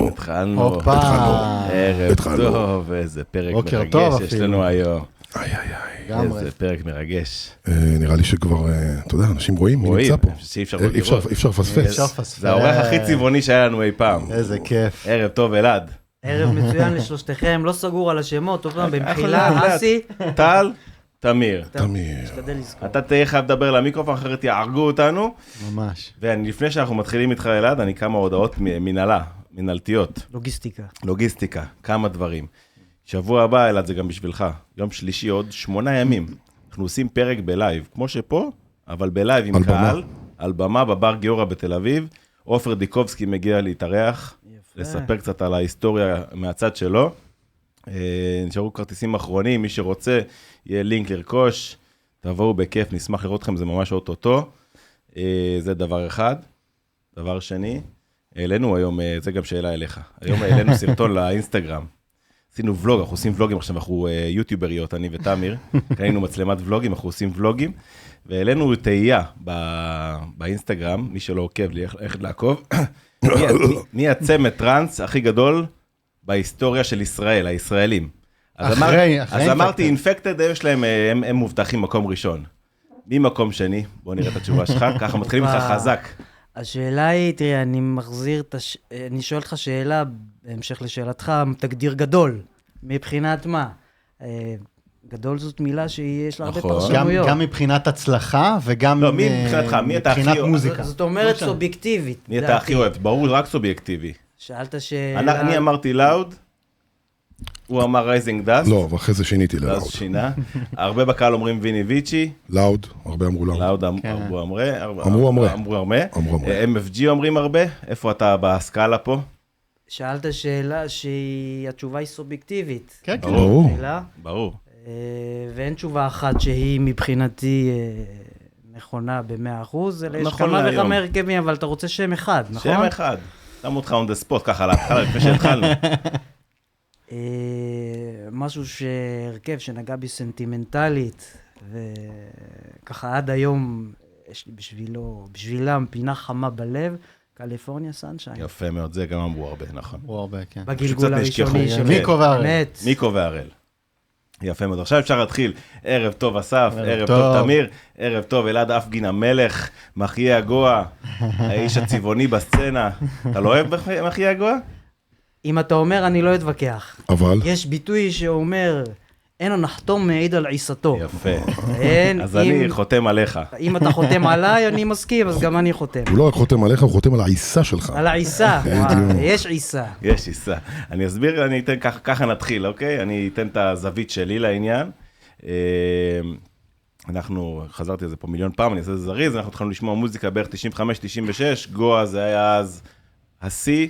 התחלנו. ערב טוב, איזה פרק מרגש יש לנו היום. איזה פרק מרגש. נראה לי שכבר, אתה יודע, אנשים רואים, מי נמצא פה. אי אפשר לפספס. זה האורח הכי צבעוני שהיה לנו אי פעם. איזה כיף. ערב טוב, אלעד. ערב מצוין לשלושתכם, לא סגור על השמות, טוב פעם, במחילה, אסי. טל, תמיר. אתה תהיה חייב לדבר למיקרופון, אחרת יערגו אותנו. ממש. ולפני שאנחנו מתחילים איתך, אלעד, אני כמה הודעות מנהלתיות. לוגיסטיקה, כמה דברים. שבוע הבא, אלעד, זה גם בשבילך. יום שלישי, עוד 8 ימים. אנחנו עושים פרק בלייב, כמו שפה, אבל בלייב עם קהל, על במה בבר גיורא בתל אביב. עופר דיקובסקי מגיע להתארח, לספר קצת על ההיסטוריה מהצד שלו. נשארו כרטיסים אחרונים, מי שרוצה, יהיה לינק לרכוש, תבואו בכיף, נשמח לראות אתכם, זה ממש אוטוטו. זה דבר אחד. דבר שני, העלינו היום, זה גם שאלה אליך, היום העלינו סרטון לאינסטגרם. עשינו ולוג, אנחנו עושים ולוגים, עכשיו אנחנו יוטיובריות, אני ותמיר, קנינו מצלמת ולוגים, אנחנו עושים ולוגים, והעלינו תהייה באינסטגרם, מי שלא עוקב לי, איך לעקוב, מי הצמד טרנס הכי גדול בהיסטוריה של ישראל, הישראלים. אז אמרתי, אינפקטד, יש להם, הם מובטחים מקום ראשון. מי מקום שני? בוא נראה את התשובה שלך, ככה מתחילים לך חזק. השאלה היא, תראה, אני שואל לך שאלה, בהמשך לשאלתך, תגדיר גדול, מבחינת מה? גדול זאת מילה שיש לה הרבה פרשנויות. גם מבחינת הצלחה, וגם מבחינת מוזיקה. זאת אומרת סובייקטיבית. מי אתה הכי אוהב? ברור, רק סובייקטיבי. שאלת שאלה... אני אמרתי לאוד, הוא אמר רייזינג דאסט. לא, ואחרי זה שיניתי ללאוד. אז שינה. הרבה בקהל אומרים ויני ויצ'י. לאוד, הרבה אמרו לאוד. לאוד אמרו הרבה. MFG אומרים הרבה. איפה אתה בסקאלה פה? שאלת שאלה שהתשובה היא סובייקטיבית. כן, כן. ברור. ואין תשובה אחת שהיא מבחינתי נכונה ב100%, אלא יש כמה וכמה הרכבים, אבל אתה רוצה שם אחד, נכון? שם אחד. שמו אותך on the spot, ככה להתחלה, לפני שהתחלנו. משהו שהרכב שנגע בי סנטימנטלית, וככה עד היום יש לי בשבילם פינה חמה בלב, קליפורניה סנשיין. יפה מאוד, זה גם אמרו הרבה, נכון. אמרו הרבה, כן. בגלגול הראשוני של מיקו והראל. יפה מאוד. עכשיו אפשר להתחיל. ערב טוב אסף, ערב טוב תמיר, ערב טוב אלעד אפגין המלך, מחיה הגואה, האיש הצבעוני בסצנה. אתה לא אוהב מחיה הגואה? אם אתה אומר, אני לא אתווכח. אבל? יש ביטוי שאומר, אין הנחתום מעיד על עיסתו. יפה. אז אני חותם עליך. אם אתה חותם עליי, אני מסכים, אז גם אני חותם. הוא לא רק חותם עליך, הוא חותם על העיסה שלך. על העיסה, יש עיסה. יש עיסה. אני אסביר, אני אתן ככה נתחיל, אוקיי? אני אתן את הזווית שלי לעניין. חזרתי על זה פה מיליון פעם, אני אעשה את זה זריז, אנחנו התחלנו לשמוע מוזיקה בערך 95-96, גואה זה היה אז השיא,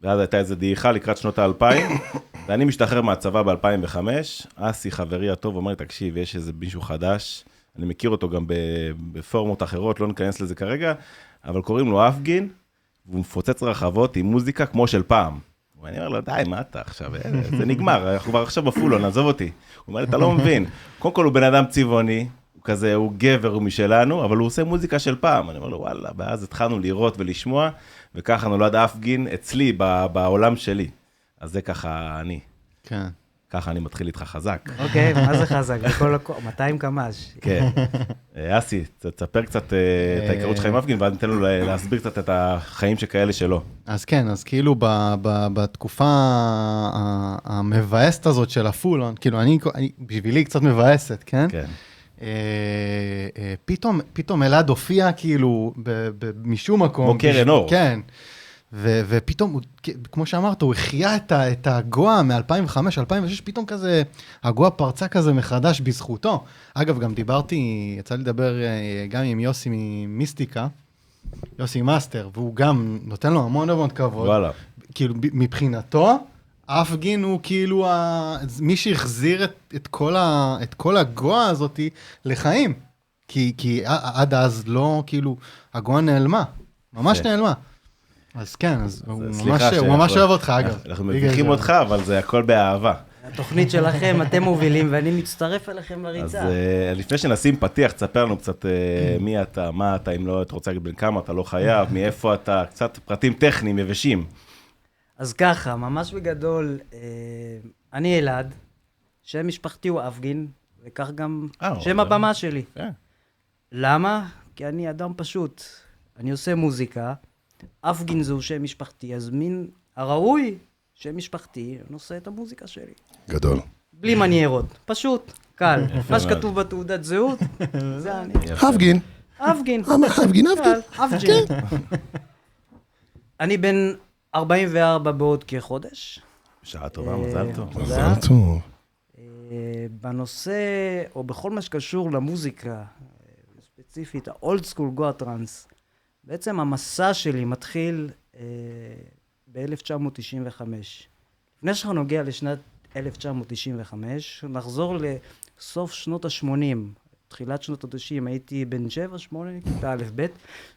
ואז הייתה איזו דעיכה לקראת שנות ה-2000, ואני משתחרר מהצבא ב-2005, אסי, חברי הטוב, אומר לי, תקשיב, יש איזה מישהו חדש, אני מכיר אותו גם בפורמות אחרות, לא ניכנס לזה כרגע, אבל קוראים לו אפגין, והוא מפוצץ רחבות עם מוזיקה כמו של פעם. ואני אומר לו, די, מה אתה עכשיו? זה נגמר, אנחנו כבר עכשיו בפולון, נעזוב אותי. הוא אומר לי, אתה לא מבין. קודם כל הוא בן אדם צבעוני, הוא כזה, הוא גבר, הוא משלנו, אבל הוא עושה מוזיקה של פעם. אני אומר לו, וואלה, ואז התחלנו לראות ולשמוע, וככה נולד אפגין אצלי, בעולם שלי. אז זה ככה אני. כן. ככה אני מתחיל איתך חזק. אוקיי, מה זה חזק? 200 קמ"ש. כן. אסי, תספר קצת את ההיכרות שלך עם אפגין, ואז ניתן לו להסביר קצת את החיים שכאלה שלו. אז כן, אז כאילו בתקופה המבאסת הזאת של הפולון, כאילו בשבילי קצת מבאסת, כן? כן. פתאום אלעד הופיע כאילו משום מקום. כמו קרן אור. כן. ופתאום, כמו שאמרת, הוא החיה את הגואה מ-2005, 2006, פתאום כזה, הגואה פרצה כזה מחדש בזכותו. אגב, גם יצא לי לדבר גם עם יוסי ממיסטיקה, יוסי מאסטר, והוא גם נותן לו המון המון כבוד. וואלה. כאילו, מבחינתו, אפגין הוא כאילו מי שהחזיר את כל הגואה הזאת לחיים. כי עד אז לא, כאילו, הגואה נעלמה. ממש נעלמה. אז כן, אז הוא ממש אוהב אותך, אגב. אנחנו מביכים אותך, אבל זה הכל באהבה. התוכנית שלכם, אתם מובילים, ואני מצטרף אליכם לריצה. אז לפני שנשים פתיח, תספר לנו קצת מי אתה, מה אתה, אם לא, אתה רוצה להגיד בין כמה, אתה לא חייב, מאיפה אתה, קצת פרטים טכניים, יבשים. אז ככה, ממש בגדול, אני אלעד, שם משפחתי הוא אפגין, וכך גם שם הבמה שלי. למה? כי אני אדם פשוט. אני עושה מוזיקה, אפגין זהו שם משפחתי, אז מן הראוי שם משפחתי, אני עושה את המוזיקה שלי. גדול. בלי מניירות, פשוט, קל. מה שכתוב בתעודת זהות, זה אני. אפגין. אפגין. אפגין, אפגין. אני בן 44 בעוד כחודש. שעה טובה, מזל טוב. מזל טוב. בנושא, או בכל מה שקשור למוזיקה, ספציפית, האולד סקול גואה טרנס, בעצם המסע שלי מתחיל ב-1995. לפני שאנחנו נוגע לשנת 1995, נחזור לסוף שנות ה-80, תחילת שנות ה-90, הייתי בן 7-8, כיתה א' ב',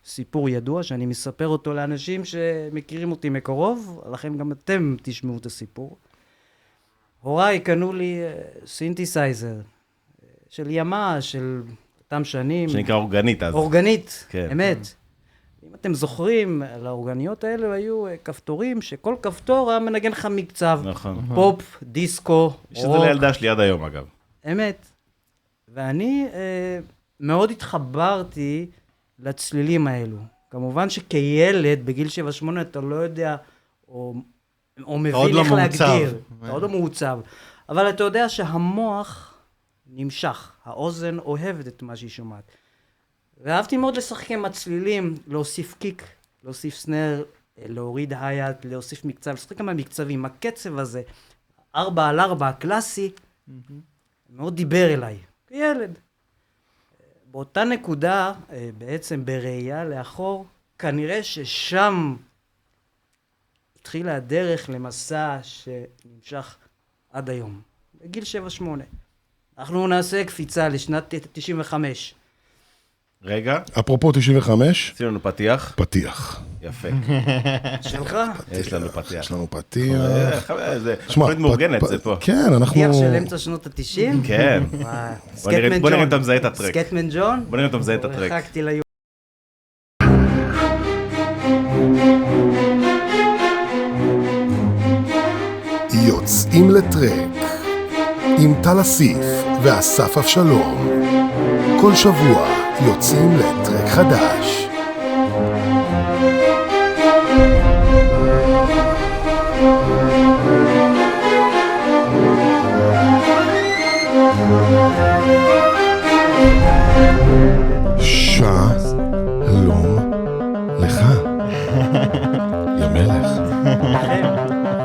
סיפור ידוע שאני מספר אותו לאנשים שמכירים אותי מקרוב, לכן גם אתם תשמעו את הסיפור. הוריי קנו לי סינתסייזר של ימה, של אותם שנים. שנקרא אורגנית אז. אורגנית, כן. אמת. אם אתם זוכרים, לאורגניות האלה היו כפתורים, שכל כפתור היה מנגן לך מקצב. נכון. פופ, דיסקו, רוק. שזה לילדה שלי עד היום, אגב. אמת. ואני מאוד התחברתי לצלילים האלו. כמובן שכילד, בגיל 7-8, אתה לא יודע, או מבין איך להגדיר. אתה עוד לא מעוצב. אבל אתה יודע שהמוח נמשך, האוזן אוהבת את מה שהיא שומעת. ואהבתי מאוד לשחק עם הצלילים, להוסיף קיק, להוסיף סנר, להוריד הייט, להוסיף מקצב, לשחק עם המקצבים. הקצב הזה, 4x4 הקלאסי, מאוד דיבר אליי, כילד. באותה נקודה, בעצם בראייה לאחור, כנראה ששם התחילה הדרך למסע שנמשך עד היום, בגיל 7-8. אנחנו נעשה קפיצה לשנת 95. רגע. אפרופו 95. עשינו לנו פתיח. פתיח. יפה. שלך? יש לנו פתיח. יש לנו פתיח. זה תוכנית מאורגנת זה פה. כן, אנחנו... פתיח של אמצע שנות ה-90? כן. בוא נראה אם אתה מזהה את הטרק. סקטמן ג'ון? בוא נראה אם אתה מזהה את הטרק. רחקתי ליום. יוצאים לטרק עם טל אסיף ואסף אבשלום. כל שבוע יוצאים לטרק חדש. שלום לך, יא מלך.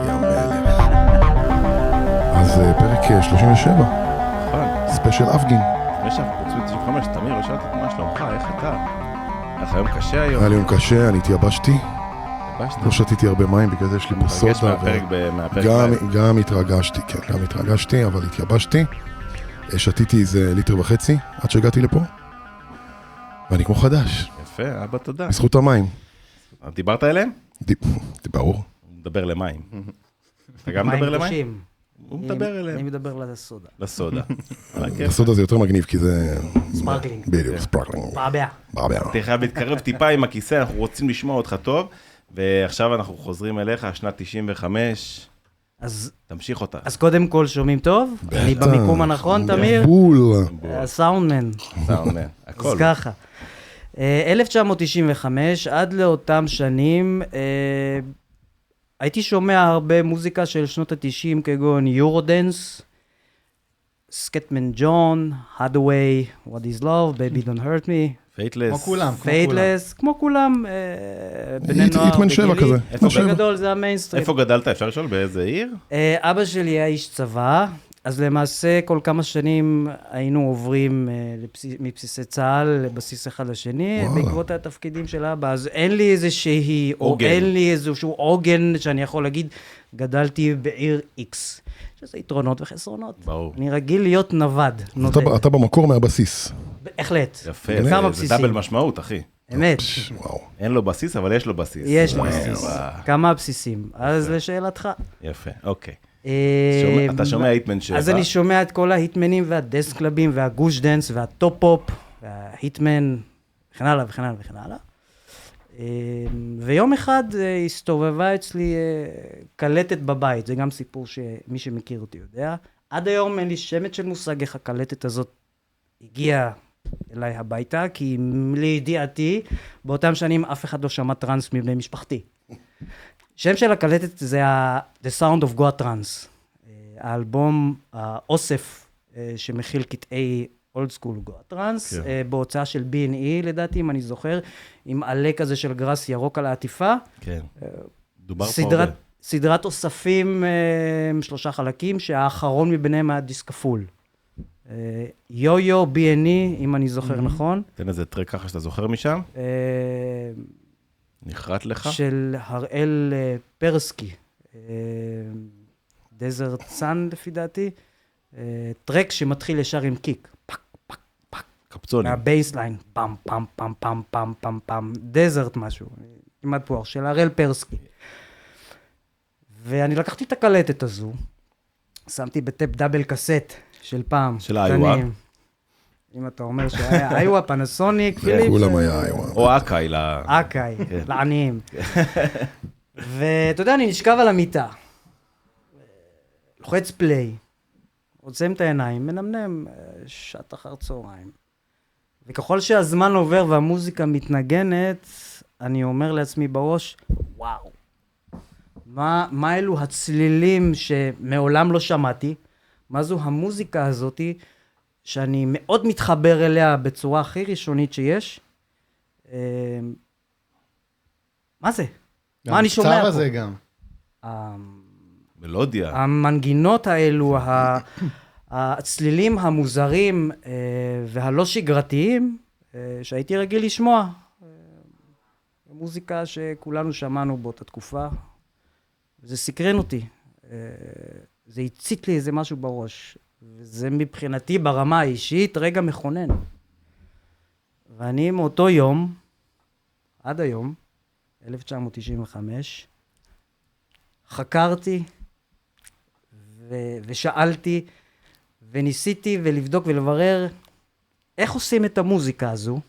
יא מלך. אז פרק 37. נכון. ספיישל אפגין. יש אפגין 95, תמיר, לא שאלתי מה שלומך, איך אתה? איך היום קשה היום? היה לי יום קשה, אני התייבשתי. לא שתיתי הרבה מים, בגלל זה יש לי פה סודה. גם התרגשתי, כן, גם התרגשתי, אבל התייבשתי. שתיתי איזה 1.5 ליטר עד שהגעתי לפה. ואני כמו חדש. יפה, אבא תודה. בזכות המים. דיברת אליהם? ברור. הוא מדבר למים. אתה גם מדבר למים? הוא מדבר אליהם. אני מדבר לסודה. לסודה. לסודה זה יותר מגניב, כי זה... ספרקלינג. בדיוק, ספרקלינג. בעבע. אתה חייב להתקרב טיפה עם הכיסא, אנחנו רוצים לשמוע אותך טוב, ועכשיו אנחנו חוזרים אליך, שנת 95. אז תמשיך אותה. אז קודם כל שומעים טוב? אני במיקום הנכון, תמיר? בול. סאונדמן. סאונדמן, הכל. אז ככה. 1995, עד לאותם שנים, הייתי שומע הרבה מוזיקה של שנות ה-90, כגון יורודנס, סקטמן ג'ון, הדווי, What is Love, Baby Don't Hurt Me. פייטלס. כמו כולם. פייטלס, כמו כולם. בני נוער, היטמן 7 כזה. בגדול זה המיינסטרים. איפה גדלת? אפשר לשאול באיזה עיר? אבא שלי היה איש צבא, אז למעשה כל כמה שנים היינו עוברים מבסיסי צה"ל לבסיס אחד לשני, בעקבות התפקידים של אבא. אז אין לי איזושהי, או אין לי איזשהו עוגן שאני יכול להגיד, גדלתי בעיר X. שזה יתרונות וחסרונות. ברור. אני רגיל להיות נווד. אתה במקור מהבסיס. בהחלט. יפה, זה דאבל משמעות, אחי. אמת. אין לו בסיס, אבל יש לו בסיס. יש לו בסיס. כמה בסיסים. אז לשאלתך. יפה, אוקיי. אתה שומע היטמן 7. אז אני שומע את כל ההיטמנים והדסק קלאבים והגוש דנס והטופ-פופ וההיטמן, וכן הלאה וכן הלאה וכן הלאה. ויום אחד הסתובבה אצלי קלטת בבית, זה גם סיפור שמי שמכיר אותי יודע. עד היום אין לי שמץ של מושג איך הקלטת הזאת הגיעה אליי הביתה, כי לידיעתי, באותם שנים אף אחד לא שמע טרנס מבני משפחתי. שם של הקלטת זה The Sound of Goa Trance, האלבום, האוסף שמכיל קטעי אולד סקול גואה טרנס, בהוצאה של B&E לדעתי, אם אני זוכר, עם עלה כזה של גרס ירוק על העטיפה. כן, דובר פה הרבה. סדרת אוספים 3 חלקים, שהאחרון מביניהם היה דיסק כפול. יו-יו, B&E, אם אני זוכר נכון. תן איזה טרק ככה שאתה זוכר משם. נחרט לך. של הראל פרסקי. דזרט סאן לפי דעתי. טרק שמתחיל ישר עם קיק. פק, פק, פק. קפצונים. מהבייסליין. פם, פם, פם, פם, פם, פם, פם. דזרט משהו. כמעט פואר. של הראל פרסקי. ואני לקחתי את הקלטת הזו. שמתי בטאפ דאבל קסט של פעם. של איווה. אם אתה אומר שהיה איווה, פנסוניק, פיליפס. כולם היה איווה. או אקאי. אקאי, לעניים. ואתה יודע, אני נשכב על המיטה. לוחץ פליי. עוצם את העיניים, מנמנם שעת אחר צהריים. וככל שהזמן עובר והמוזיקה מתנגנת, אני אומר לעצמי בראש, וואו. מה אלו הצלילים שמעולם לא שמעתי? מה זו המוזיקה הזאת שאני מאוד מתחבר אליה בצורה הכי ראשונית שיש? מה זה? מה אני שומע פה? הצער הזה גם. מלודיה. המנגינות האלו, הצלילים המוזרים והלא שגרתיים, שהייתי רגיל לשמוע. מוזיקה שכולנו שמענו באותה תקופה. זה סקרן אותי. זה הצית לי איזה משהו בראש. וזה מבחינתי ברמה האישית רגע מכונן. ואני מאותו יום, עד היום, 1995, חקרתי ושאלתי וניסיתי ולבדוק ולברר איך עושים את המוזיקה הזו,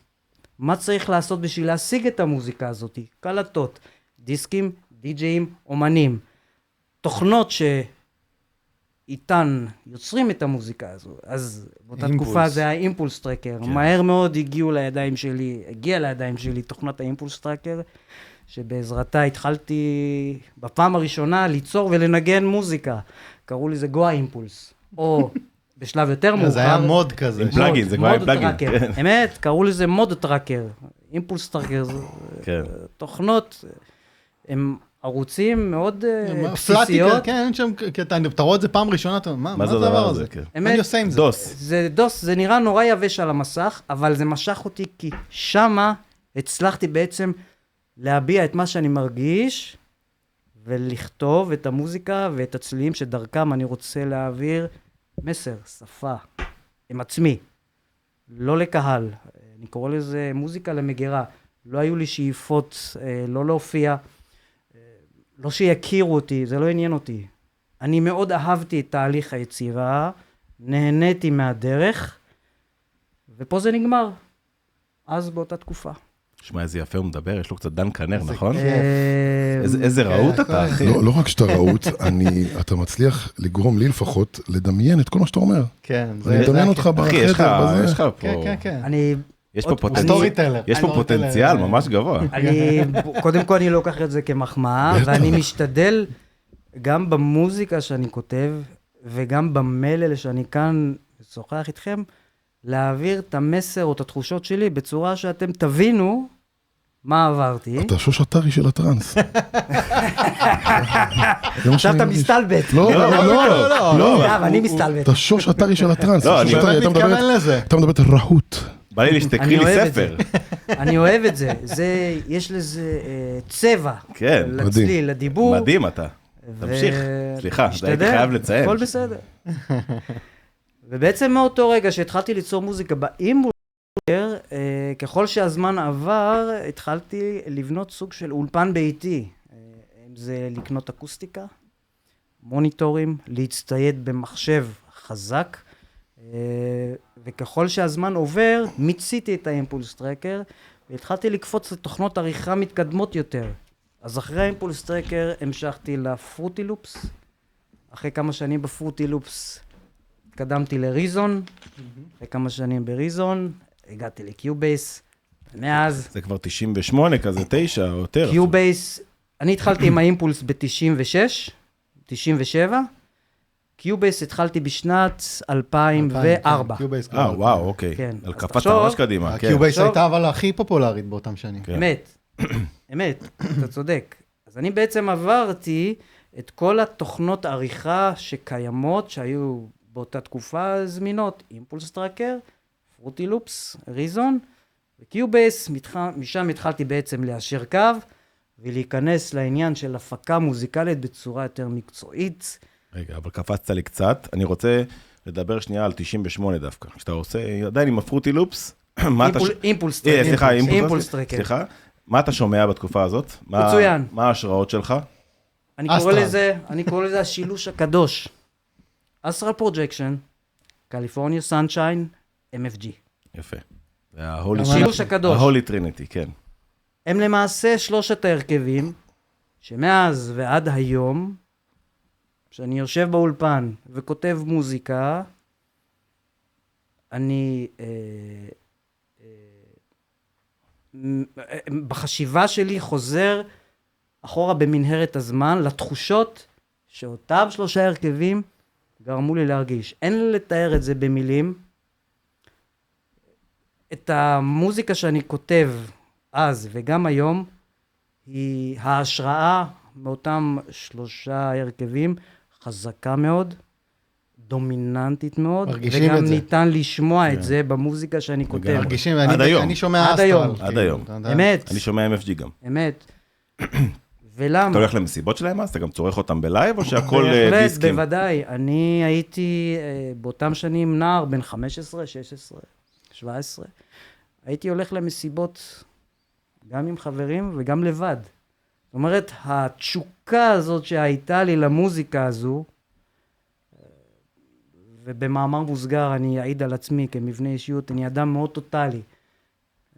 מה צריך לעשות בשביל להשיג את המוזיקה הזאת, קלטות, דיסקים, די-ג'אים, אומנים, תוכנות שאיתן יוצרים את המוזיקה הזו. אז באותה תקופה זה היה אימפולס טרקר. מהר מאוד הגיע לידיים שלי תוכנת האימפולס טרקר, שבעזרתה התחלתי בפעם הראשונה ליצור ולנגן מוזיקה. קראו לזה גואה אימפולס. או בשלב יותר מאוחר. זה היה מוד כזה. עם פלאגין, זה כבר היה פלאגין. אמת, קראו לזה מוד טרקר. אימפולס טרקר, תוכנות, הם ערוצים מאוד בסיסיות. כן, אתה רואה את זה פעם ראשונה, מה זה הדבר הזה? אני עושה עם זה. דוס. זה נראה נורא יבש על המסך, אבל זה משך אותי, כי שמה הצלחתי בעצם להביע את מה שאני מרגיש, ולכתוב את המוזיקה ואת הצלילים שדרכם אני רוצה להעביר מסר, שפה, עם עצמי. לא לקהל. אני קורא לזה מוזיקה למגירה. לא היו לי שאיפות, לא להופיע. לא שיכירו אותי, זה לא עניין אותי. אני מאוד אהבתי את תהליך היצירה, נהניתי מהדרך, ופה זה נגמר. אז באותה תקופה. שמע, איזה יפה הוא מדבר, יש לו קצת דן כנר, נכון? איזה רעות אתה, אחי. לא רק שאתה רעות, אתה מצליח לגרום לי לפחות לדמיין את כל מה שאתה אומר. כן. אני מדמיין אותך בחדר בזה. יש לך פה... כן, כן. יש פה פוטנציאל ממש גבוה. קודם כל אני לוקח את זה כמחמאה, ואני משתדל גם במוזיקה שאני כותב, וגם במלל שאני כאן שוחח איתכם, להעביר את המסר או את התחושות שלי בצורה שאתם תבינו מה עברתי. אתה שוש אתרי של הטרנס. עכשיו אתה מסתלבט. לא. אני מסתלבט. אתה שוש אתרי של הטרנס. מתכוון לזה. אתה מדברת על רהוט. בא לי שתקריא לי ספר. אני אוהב את זה. יש לזה צבע. כן. לצליל, לדיבור. מדהים אתה. תמשיך. סליחה, הייתי חייב לציין. הכל בסדר. ובעצם מאותו רגע שהתחלתי ליצור מוזיקה באימפולס, ככל שהזמן עבר, התחלתי לבנות סוג של אולפן ביתי. אם זה לקנות אקוסטיקה, מוניטורים, להצטייד במחשב חזק, וככל שהזמן עובר, מיציתי את האימפולס טרקר, והתחלתי לקפוץ לתוכנות עריכה מתקדמות יותר. אז אחרי האימפולס טרקר המשכתי לפרוטי לופס. אחרי כמה שנים בפרוטי לופס התקדמתי לריזון. אחרי כמה שנים בריזון הגעתי לקיובייס. מאז... זה כבר 98 כזה, 9 או יותר. קיובייס, אני התחלתי עם האימפולס ב-96, 97. קיובייס התחלתי בשנת 2004. וואו, אוקיי. על קפת ממש קדימה. קיובייס הייתה אבל הכי פופולרית באותם שנים. אמת, אתה צודק. אז אני בעצם עברתי את כל התוכנות עריכה שקיימות, שהיו באותה תקופה זמינות, אימפולס טרקר, פרוטי לופס, ריזון, וקיובייס, משם התחלתי בעצם ליישר קו, ולהיכנס לעניין של הפקה מוזיקלית בצורה יותר מקצועית. רגע, אבל קפצת לי קצת. אני רוצה לדבר שנייה על 98 דווקא. כשאתה עושה, עדיין עם הפרוטי לופס, אימפולס טרקר. סליחה, מה אתה שומע בתקופה הזאת? מצוין. מה ההשראות שלך? אני קורא לזה השילוש הקדוש. אסטרל פרוג'קשן, קליפורניה סנשיין, MFG. יפה. השילוש הקדוש. ההולי טריניטי, כן. הם למעשה שלושת ההרכבים, שמאז ועד היום, שאני יושב באולפן וכותב מוזיקה, אני בחשיבה שלי חוזר אחורה במנהרת הזמן לתחושות שאותם שלושה הרכבים גרמו לי להרגיש. אין לתאר את זה במילים. את המוזיקה שאני כותב אז וגם היום היא ההשראה מאותם שלושה הרכבים חזקה מאוד, דומיננטית מאוד, וגם ניתן לשמוע את זה במוזיקה שאני כותב. מרגישים, אני שומע אסטרל. עד היום. אמת. אני שומע MFG גם. אמת. ולמה? אתה הולך למסיבות שלהם אז? אתה גם צורך אותם בלייב או שהכל דיסקים? בהחלט, בוודאי. אני הייתי באותם שנים נער, בן 15, 16, 17. הייתי הולך למסיבות גם עם חברים וגם לבד. זאת אומרת, התשוקה הזאת שהייתה לי למוזיקה הזו, ובמאמר מוסגר אני אעיד על עצמי כמבנה אישיות, אני אדם מאוד טוטלי.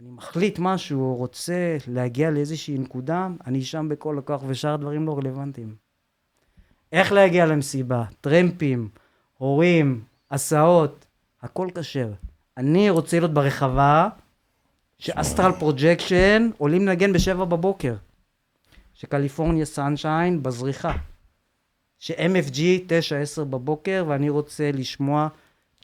אני מחליט משהו, רוצה להגיע לאיזושהי נקודה, אני שם בכל הכוח ושאר דברים לא רלוונטיים. איך להגיע למסיבה? טרמפים, הורים, הסעות, הכל כשר. אני רוצה להיות ברחבה, שאסטרל פרוג'קשן עולים לנגן ב7 בבוקר. שקליפורניה סנשיין בזריחה. ש-MFG 9-10 בבוקר, ואני רוצה לשמוע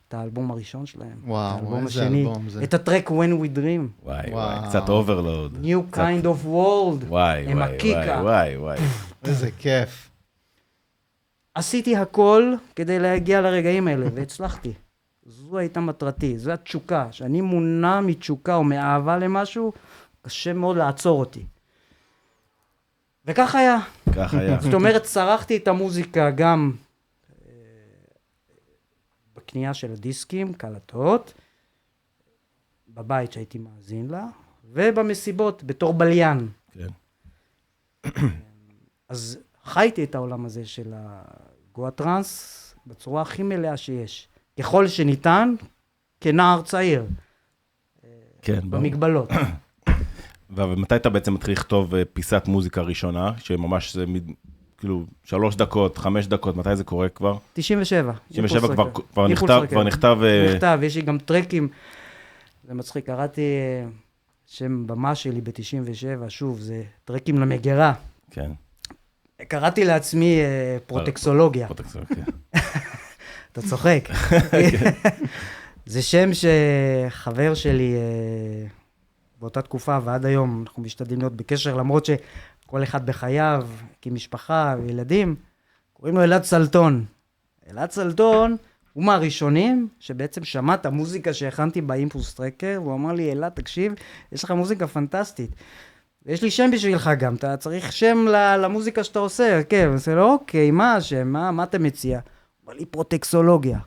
את האלבום הראשון שלהם. וואו, איזה אלבום זה. את הטרק When We Dream. וואי, קצת אוברלוד. New Kind of World. וואי. איזה כיף. עשיתי הכל כדי להגיע לרגעים האלה, והצלחתי. זו הייתה מטרתי, זו התשוקה. שאני מונע מתשוקה או מאהבה למשהו, קשה מאוד לעצור אותי. וכך היה. זאת אומרת, צרכתי את המוזיקה גם בקנייה של הדיסקים, קלטות, בבית שהייתי מאזין לה, ובמסיבות, בתור בליין. כן. אז חייתי את העולם הזה של הגואה טרנס בצורה הכי מלאה שיש. ככל שניתן, כנער צעיר. כן, במגבלות. ומתי אתה בעצם מתחיל לכתוב פיסת מוזיקה ראשונה, שממש זה כאילו 3 דקות, 5 דקות, מתי זה קורה כבר? 97. 97 כבר נכתב... נכתב, יש לי גם טרקים, זה מצחיק, קראתי שם במה שלי ב-97, שוב, זה טרקים למגירה. כן. קראתי לעצמי פרוטקסולוגיה. פרוטקסולוגיה. אתה צוחק. זה שם שחבר שלי... באותה תקופה ועד היום אנחנו משתדלים להיות בקשר, למרות שכל אחד בחייו, כמשפחה וילדים, קוראים לו אלעד סלטון. אלעד סלטון הוא מהראשונים שבעצם שמע את המוזיקה שהכנתי באימפולס טרקר, והוא אמר לי, אלעד, תקשיב, יש לך מוזיקה פנטסטית. ויש לי שם בשבילך גם, אתה צריך שם למוזיקה שאתה עושה, כן, אני עושה לו, אוקיי, מה השם, מה אתה מציע? הוא אמר לי, פרוטקסולוגיה.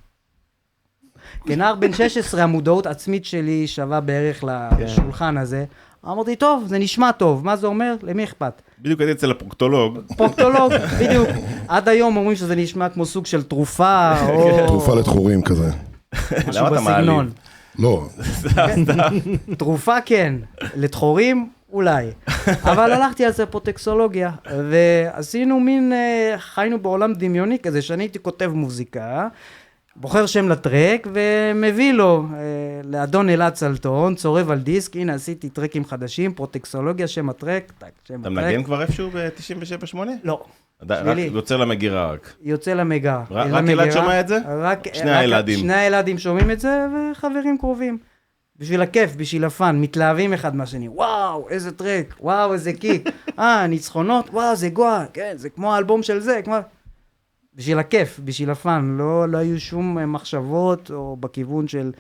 כנער בן 16, המודעות עצמית שלי שווה בערך לשולחן הזה. אמרתי, טוב, זה נשמע טוב, מה זה אומר? למי אכפת? בדיוק הייתי אצל הפרוקטולוג. פרוקטולוג, בדיוק. עד היום אומרים שזה נשמע כמו סוג של תרופה, או... תרופה לתחורים כזה. משהו בסגנון. לא. תרופה כן, לתחורים אולי. אבל הלכתי על זה פרוטקסולוגיה, ועשינו מין, חיינו בעולם דמיוני כזה, שאני הייתי כותב מוזיקה, בוחר שם לטרק, ומביא לו לאדון אלעד צלטון, צורב על דיסק, הנה עשיתי טרקים חדשים, פרוטקסולוגיה, שם הטרק, שם אתה מנגן כבר איפשהו ב-97-8? לא. רק יוצא למגירה רק. יוצא למגירה. רק אלעד שומע את זה? שני הילדים. שני הילדים שומעים את זה, וחברים קרובים. בשביל הכיף, בשביל הפן, מתלהבים אחד מהשני. וואו, איזה טרק, וואו, איזה קיק. ניצחונות, וואו, זה גואה, כן, זה כמו האלבום של זה, כמו... בשביל הכיף, בשביל הפן, לא היו שום מחשבות או בכיוון של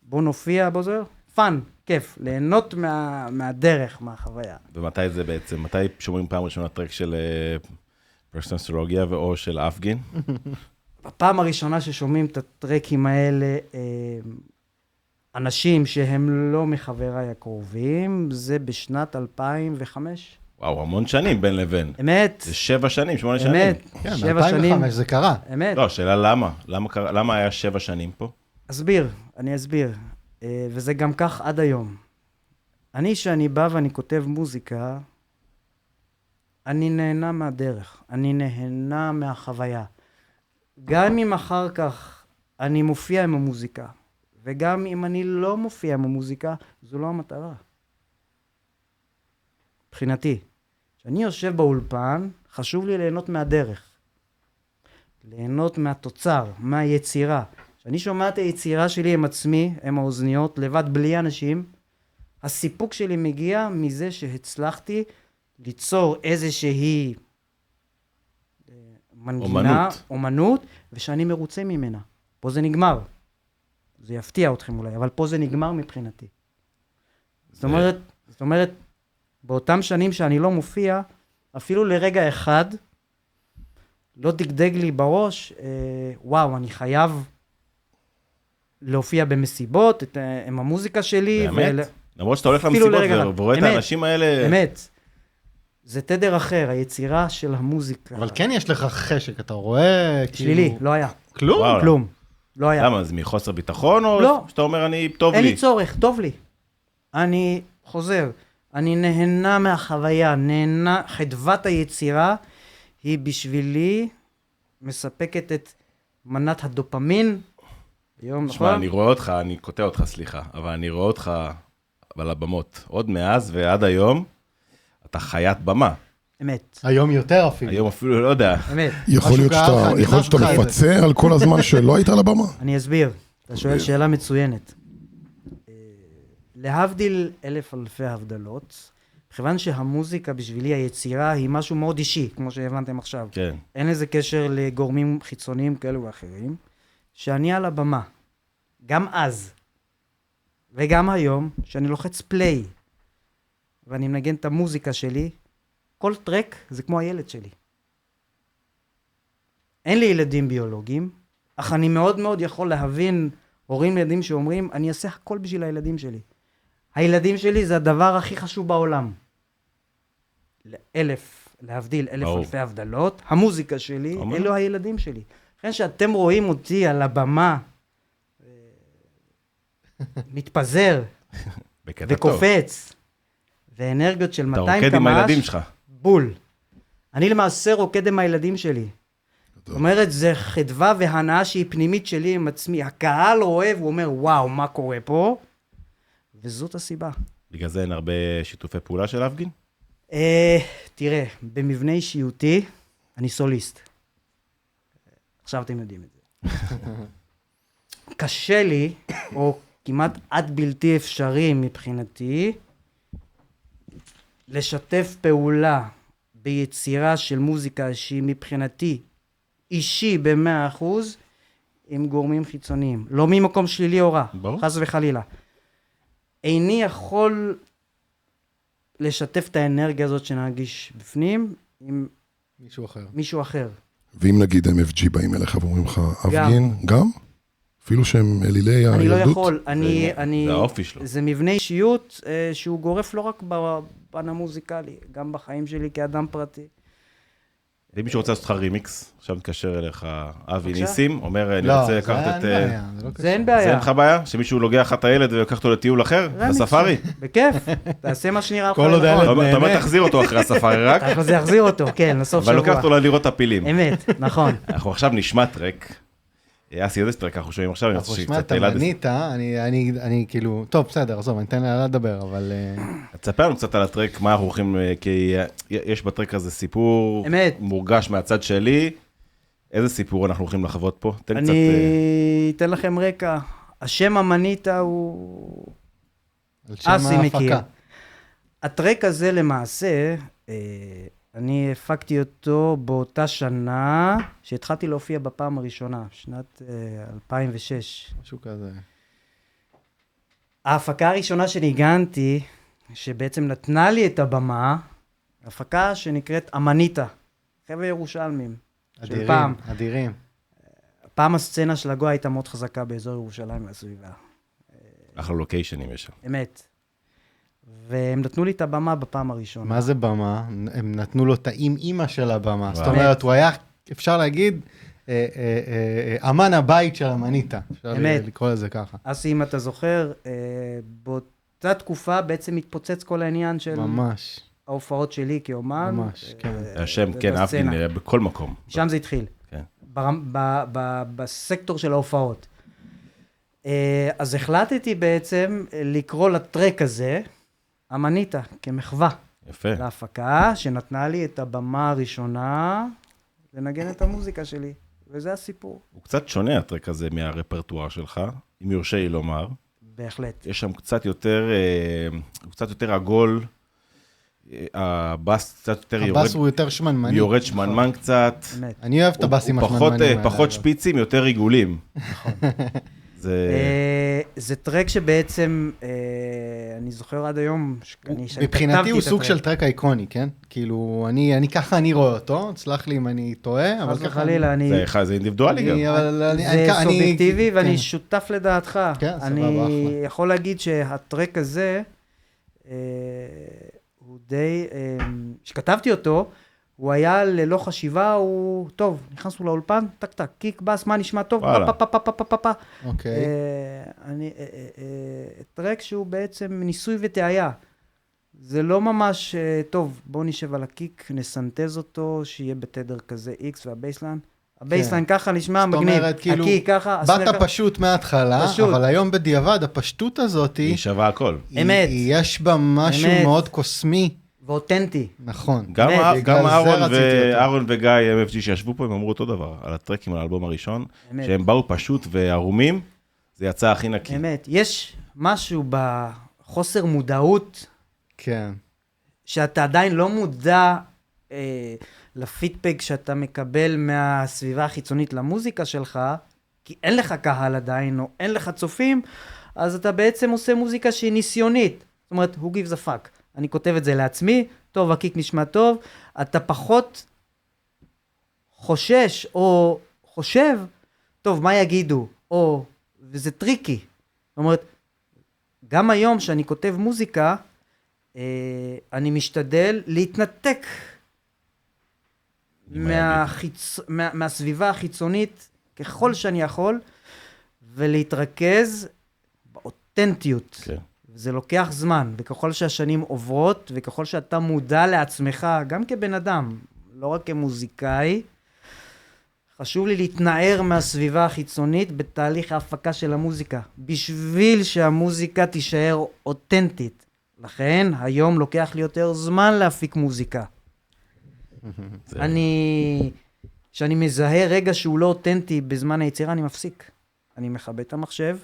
בוא נופיע, בוא זה, פן, כיף, ליהנות מהדרך, מהחוויה. ומתי זה בעצם, מתי שומעים פעם ראשונה טרק של פרוטקסולוגיה או של אפגין? בפעם הראשונה ששומעים את הטרקים האלה, אנשים שהם לא מחבריי הקרובים, זה בשנת 2005. וואו, המון שנים בין לבין. אמת. זה 7 שנים, 8 שנים. אמת. כן, 2005 זה קרה. אמת. לא, שאלה למה? למה היה 7 שנים פה? אני אסביר. וזה גם כך עד היום. שאני בא ואני כותב מוזיקה, אני נהנה מהדרך. אני נהנה מהחוויה. גם אם אחר כך אני מופיע עם המוזיקה, וגם אם אני לא מופיע עם המוזיקה, זו לא המטרה. מבחינתי, כשאני יושב באולפן, חשוב לי ליהנות מהדרך. ליהנות מהתוצר, מהיצירה. כשאני שומע את היצירה שלי עם עצמי, עם האוזניות, לבד בלי אנשים, הסיפוק שלי מגיע מזה שהצלחתי ליצור איזושהי מנגינה, אומנות, ושאני מרוצה ממנה. פה זה נגמר. זה יפתיע אתכם אולי, אבל פה זה נגמר מבחינתי. זאת אומרת, באותם שנים שאני לא מופיע, אפילו לרגע אחד, לא דגדג לי בראש, וואו, אני חייב להופיע במסיבות, עם המוזיקה שלי. באמת? למרות שאתה הולך למסיבות ורואה את האנשים האלה... אמת. זה תדר אחר, היצירה של המוזיקה. אבל כן יש לך חשק, אתה רואה... שלילי, לא היה. כלום? כלום. לא היה. למה? זה מחוסר ביטחון או לא. שאתה אומר, טוב לי? אין לי צורך, טוב לי. אני חוזר. אני נהנה מהחוויה, חדוות היצירה היא בשבילי מספקת את מנת הדופמין. תשמע, אני רואה אותך, אני קוטע אותך, סליחה, אבל אני רואה אותך על הבמות. עוד מאז ועד היום, אתה במה. אמת. היום יותר אפילו. היום אפילו לא יודע. אמת. יכול להיות שאתה מפצה על כל הזמן שלא היית על הבמה? אני אסביר. אתה שואל שאלה מצוינת. להבדיל אלף אלפי הבדלות, מכיוון שהמוזיקה בשבילי, היצירה, היא משהו מאוד אישי, כמו שהבנתם עכשיו. כן. אין לזה קשר לגורמים חיצוניים כאלו ואחרים, שאני על הבמה, גם אז, וגם היום, שאני לוחץ פליי, ואני מנגן את המוזיקה שלי, כל טרק זה כמו הילד שלי. אין לי ילדים ביולוגיים, אך אני מאוד מאוד יכול להבין הורים לילדים שאומרים, אני אעשה הכל בשביל הילדים שלי. הילדים שלי זה הדבר הכי חשוב בעולם. להבדיל אלף אלפי הבדלות, המוזיקה שלי, אלו הילדים שלי. לכן שאתם רואים אותי על הבמה, מתפזר, וקופץ, ואנרגיות של 200 קמ"ש, אתה רוקד עם הילדים שלך. בול. אני למעשה רוקד עם הילדים שלי. זאת אומרת, זה חדווה והנאה שהיא פנימית שלי עם עצמי. הקהל רואה והוא אומר, וואו, מה קורה פה? וזאת הסיבה. בגלל זה אין הרבה שיתופי פעולה של אפגין? תראה, במבנה אישיותי, אני סוליסט. עכשיו אתם יודעים את זה. קשה לי, או כמעט עד בלתי אפשרי מבחינתי, לשתף פעולה ביצירה של מוזיקה שהיא מבחינתי אישי ב100% עם גורמים חיצוניים. לא ממקום שלילי או רע, חס וחלילה. איני יכול לשתף את האנרגיה הזאת שנרגיש בפנים עם מישהו אחר. ואם נגיד MFG באים אליך ואומרים לך, אפגין, גם? אפילו שהם אלילי הילדות? אני לא יכול, זה האופי שלו. זה מבנה אישיות שהוא גורף לא רק בפן המוזיקלי, גם בחיים שלי כאדם פרטי. ואם מישהו רוצה לעשות לך רימיקס, עכשיו מתקשר אליך אבי ניסים, אומר, אני רוצה לקחת את... זה אין בעיה. זה אין לך בעיה? שמישהו לוגח את הילד ולקח אותו לטיול אחר? לספארי? בכיף, תעשה מה שנראה לך. אתה אומר, תחזיר אותו אחרי הספארי רק? זה יחזיר אותו, כן, לסוף שבוע. אבל לוקח אותו לראות את הפילים. אמת, נכון. אנחנו עכשיו נשמע טרק. אסי, איזה טרק אנחנו שומעים עכשיו? אנחנו נשמע את המניטה, אני כאילו, טוב, בסדר, עזוב, אני אתן לה לדבר, אבל... תספר לנו קצת על הטרק, מה אנחנו הולכים, כי יש בטרק הזה סיפור מורגש מהצד שלי. איזה סיפור אנחנו הולכים לחוות פה? אני אתן לכם רקע. השם המניטה הוא... אסי מכיר. הטרק הזה למעשה... אני הפקתי אותו באותה שנה שהתחלתי להופיע בפעם הראשונה, שנת 2006. משהו כזה. ההפקה הראשונה שניגנתי, שבעצם נתנה לי את הבמה, הפקה שנקראת המניטה, חבר'ה ירושלמים. אדירים, אדירים. פעם הסצנה של הגואה הייתה מאוד חזקה באזור ירושלים והסביבה. אחלה לוקיישנים יש שם. אמת. והם נתנו לי את הבמה בפעם הראשונה. מה זה במה? הם נתנו לו את האמא של הבמה. זאת אומרת, הוא היה, אפשר להגיד, אמן הבית של המניטה. אפשר לקרוא לזה ככה. אסי, אם אתה זוכר, באותה תקופה בעצם התפוצץ כל העניין של... ממש. ההופעות שלי כאומן. ממש, כן. השם, כן, אהבתי בכל מקום. שם זה התחיל. כן. בסקטור של ההופעות. אז החלטתי בעצם לקרוא לטרק הזה, המניטה, כמחווה. יפה. להפקה, שנתנה לי את הבמה הראשונה, לנגן את המוזיקה שלי. וזה הסיפור. הוא קצת שונה, הטרק הזה, מהרפרטואר שלך, אם יורשה לי לומר. בהחלט. יש שם קצת יותר עגול, הבאס קצת יותר יורד. הבאס הוא יותר שמנמני. יורד שמנמן קצת. אני אוהב את הבאסים השמנמנים. פחות שפיצים, יותר עיגולים. נכון. זה טרק שבעצם, אני זוכר עד היום, מבחינתי הוא סוג של טרק איקוני, כן? כאילו, ככה אני רואה אותו, תסלח לי אם אני טועה, אבל ככה... חלילה, זה אינדיבידואלי גם. זה סובייקטיבי ואני שותף לדעתך. כן, סבבה, אני יכול להגיד שהטרק הזה, הוא די, שכתבתי אותו, הוא היה ללא חשיבה, הוא, טוב, נכנסנו לאולפן, טק טק, קיק, בס, מה נשמע טוב, פפפפפפפפפ. אוקיי. טרק שהוא בעצם ניסוי וטעיה. זה לא ממש, טוב, בואו נשב על הקיק, נסנטז אותו, שיהיה בתדר כזה X והבייסליין. הבייסליין ככה נשמע מגניב, הקיק ככה. באת פשוט מההתחלה, אבל היום בדיעבד, הפשטות הזאת, היא שווה הכל. אמת. יש בה משהו מאוד קוסמי. ואותנטי. נכון. גם אהרון וגיא MFG שישבו פה, הם אמרו אותו דבר, על הטרקים, על האלבום הראשון, שהם באו פשוט וערומים, זה יצא הכי נקי. אמת. יש משהו בחוסר מודעות, כן. שאתה עדיין לא מודע לפידבק שאתה מקבל מהסביבה החיצונית למוזיקה שלך, כי אין לך קהל עדיין, או אין לך צופים, אז אתה בעצם עושה מוזיקה שהיא ניסיונית. זאת אומרת, who gives a fuck? אני כותב את זה לעצמי, טוב, הקיק נשמע טוב, אתה פחות חושש או חושב, טוב, מה יגידו? או, וזה טריקי. זאת אומרת, גם היום שאני כותב מוזיקה, אני משתדל להתנתק מהסביבה החיצונית ככל שאני יכול, ולהתרכז באותנטיות. כן. זה לוקח זמן, וככל שהשנים עוברות, וככל שאתה מודע לעצמך, גם כבן אדם, לא רק כמוזיקאי, חשוב לי להתנער מהסביבה החיצונית בתהליך ההפקה של המוזיקה, בשביל שהמוזיקה תישאר אותנטית. לכן, היום לוקח לי יותר זמן להפיק מוזיקה. כשאני מזהה רגע שהוא לא אותנטי בזמן היצירה, אני מפסיק. אני מכבה את המחשב,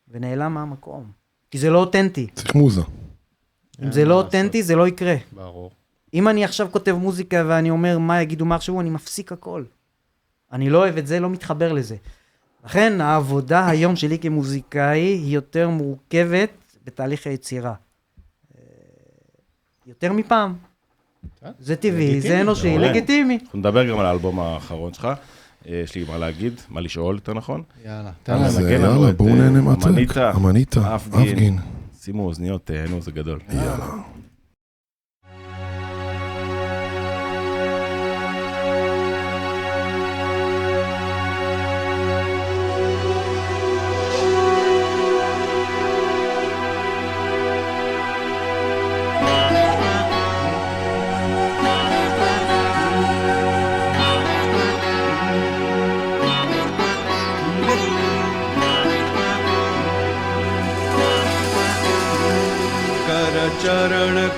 ונעלם מהמקום. כי זה לא אותנטי. צריך מוזה. אם זה לא אותנטי, זה לא יקרה. ברור. אם אני עכשיו כותב מוזיקה ואני אומר מה יגידו, מה עכשיו, אני מפסיק הכל. אני לא אוהב את זה, לא מתחבר לזה. לכן העבודה היום שלי כמוזיקאי היא יותר מורכבת בתהליך היצירה. יותר מפעם. זה טבעי, זה אנושי, לגיטימי. אנחנו נדבר גם על האלבום האחרון שלך. יש לי מה להגיד, מה לשאול, יותר נכון? יאללה, יאללה, בואו נהנה מהטרק. המניטה, אפגין. שימו אוזניות, תהנו, זה גדול. יאללה.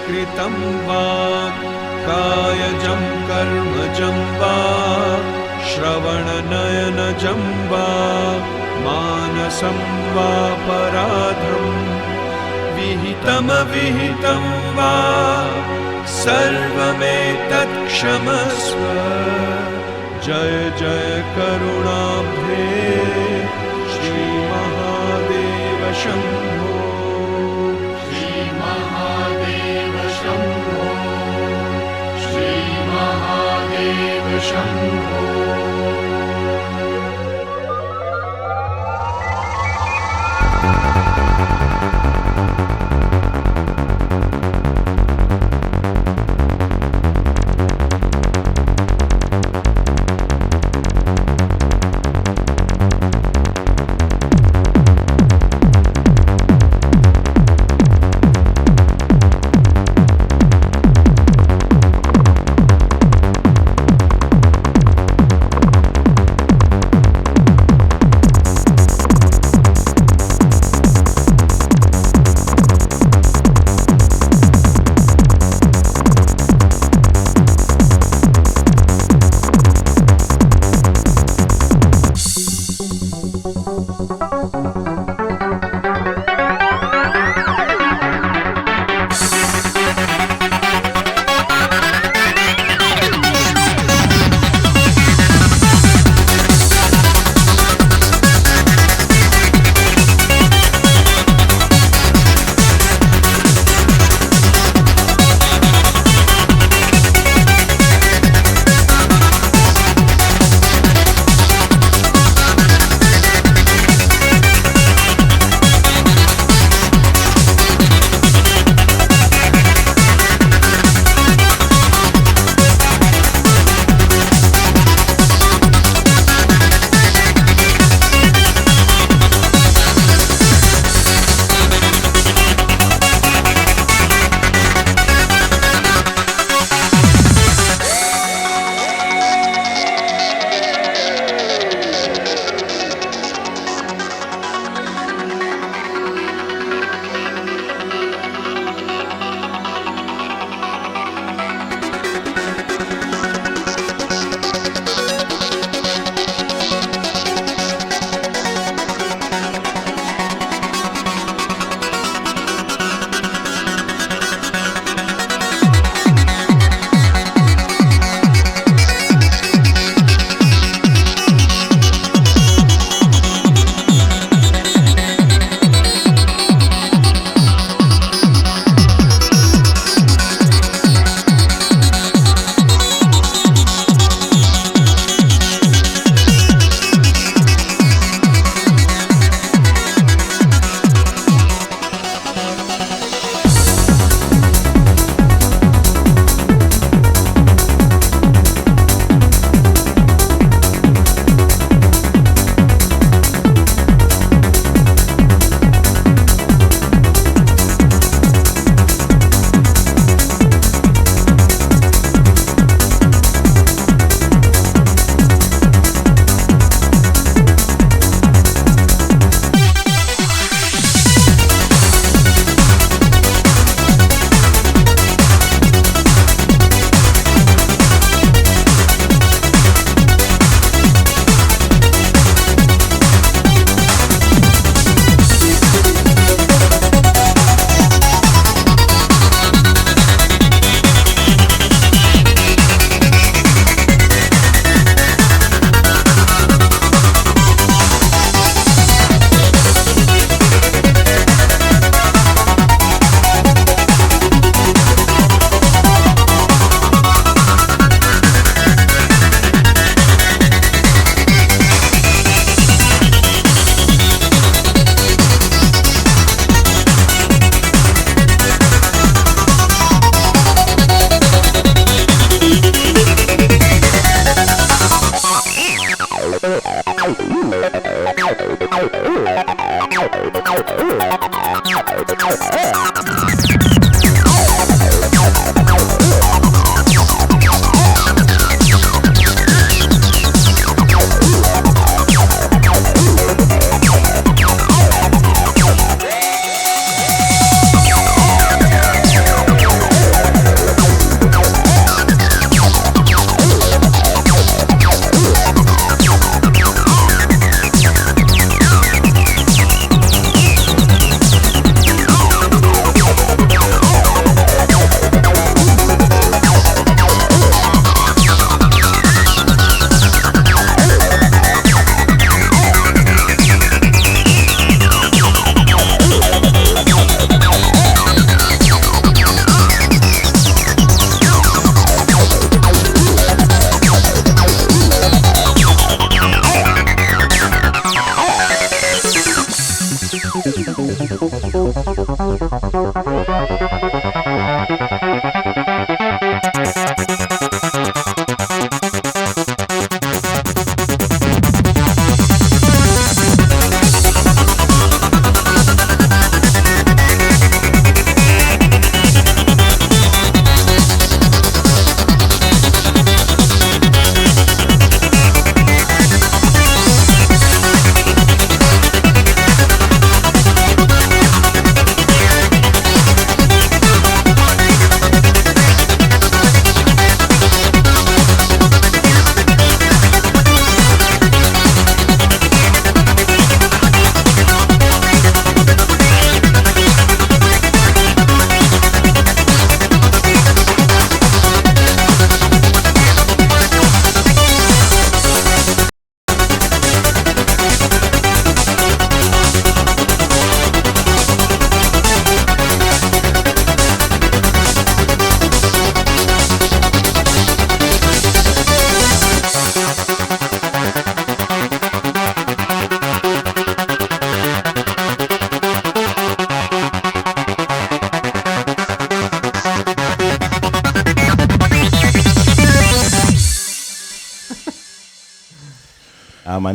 कृतं वा कायजं कर्मजं वा श्रवणनयनजं वा मानसं वा पराधं विहितं वा सर्वमेतत् क्षमस्व जय जय करुणाब्धे श्रीमहादेव शम्भो श्रीमहादेव शम्भो श्रीमहादेव शम्भो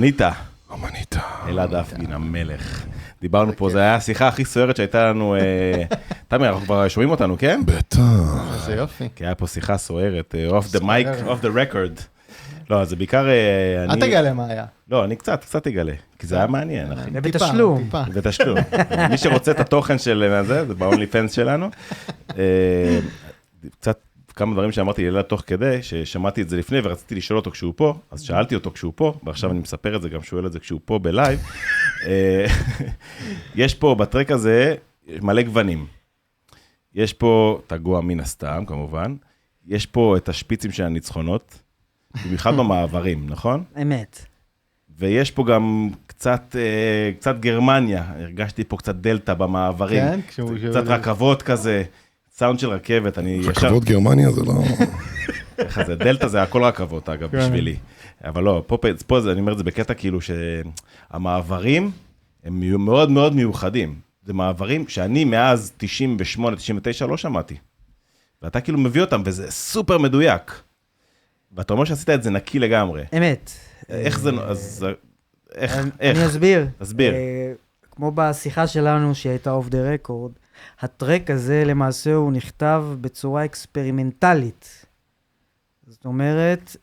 אמניטה. אמניטה. אלעד אפגין, המלך. דיברנו פה, זו הייתה השיחה הכי סוערת שהייתה לנו, תמי, אנחנו כבר שומעים אותנו, כן? בטח. זה יופי. כי היה פה שיחה סוערת, off the mic, off the record. לא, זה בעיקר... אל תגלה מה היה. לא, אני קצת אגלה, כי זה היה מעניין, אחי. ובתשלום. בתשלום. מי שרוצה את התוכן של זה ב-only fans שלנו. קצת כמה דברים שאמרתי לילד תוך כדי, ששמעתי את זה לפני ורציתי לשאול אותו כשהוא פה, אז שאלתי אותו כשהוא פה, ועכשיו אני מספר את זה, גם שואל את זה כשהוא פה בלייב. יש פה בטרק הזה מלא גוונים. יש פה את הגואה מן הסתם, כמובן. יש פה את השפיצים של הניצחונות, במיוחד במעברים, נכון? אמת. ויש פה גם קצת גרמניה, הרגשתי פה קצת דלטה במעברים, קצת רכבות כזה, סאונד של רכבת, אני ישר... רכבות גרמניה זה לא... איך זה, דלטה זה הכל רכבות אגב בשבילי, אבל לא, פה אני אומר את זה בקטע כאילו שהמעברים הם מאוד מאוד מיוחדים, זה מעברים שאני מאז 98-99 לא שמעתי, ואתה כאילו מביא אותם וזה סופר מדויק, ואתה אומר שעשית את זה נקי לגמרי. אמת. איך זה, אז איך? אני אסביר. תסביר. כמו בשיחה שלנו שהייתה אוף דה רקורד, הטרק הזה למעשה הוא נכתב בצורה אקספרימנטלית. זאת אומרת,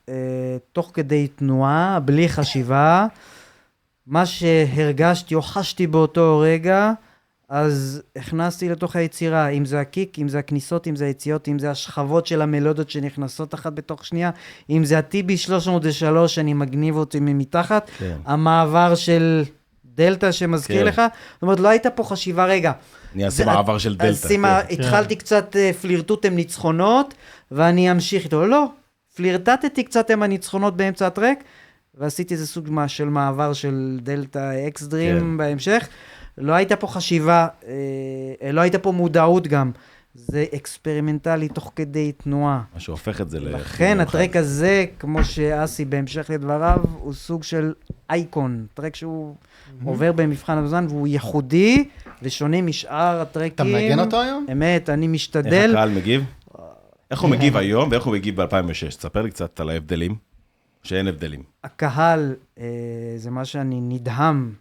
תוך כדי תנועה, בלי חשיבה, מה שהרגשתי או חשתי באותו רגע, אז הכנסתי לתוך היצירה, אם זה הקיק, אם זה הכניסות, אם זה היציאות, אם זה השכבות של המלודות שנכנסות אחת בתוך שנייה, אם זה הטיבי 303 שאני מגניב אותי מתחת, כן. המעבר של דלטה שמזכיר כן. לך, זאת אומרת, לא הייתה פה חשיבה, רגע. אני אעשה מעבר של דלטה. כן. התחלתי קצת פלירטוט עם ניצחונות, ואני אמשיך איתו. לא, פלירטטתי קצת עם הניצחונות באמצע הטרק, ועשיתי איזה סוג של מעבר של דלטה אקס דרים כן. בהמשך. לא הייתה פה חשיבה, לא הייתה פה מודעות גם. זה אקספרימנטלי תוך כדי תנועה. מה שהופך את זה לכן הטרק הזה, כמו שאסי בהמשך לדבריו, הוא סוג של אייקון. טרק שהוא עובר במבחן הזמן, והוא ייחודי ושונה משאר הטרקים. אתה מנגן אותו היום? אמת, אני משתדל. איך הקהל מגיב? איך הוא מגיב היום ואיך הוא מגיב ב-2006? תספר לי קצת על ההבדלים, שאין הבדלים. הקהל, זה מה שאני נדהם,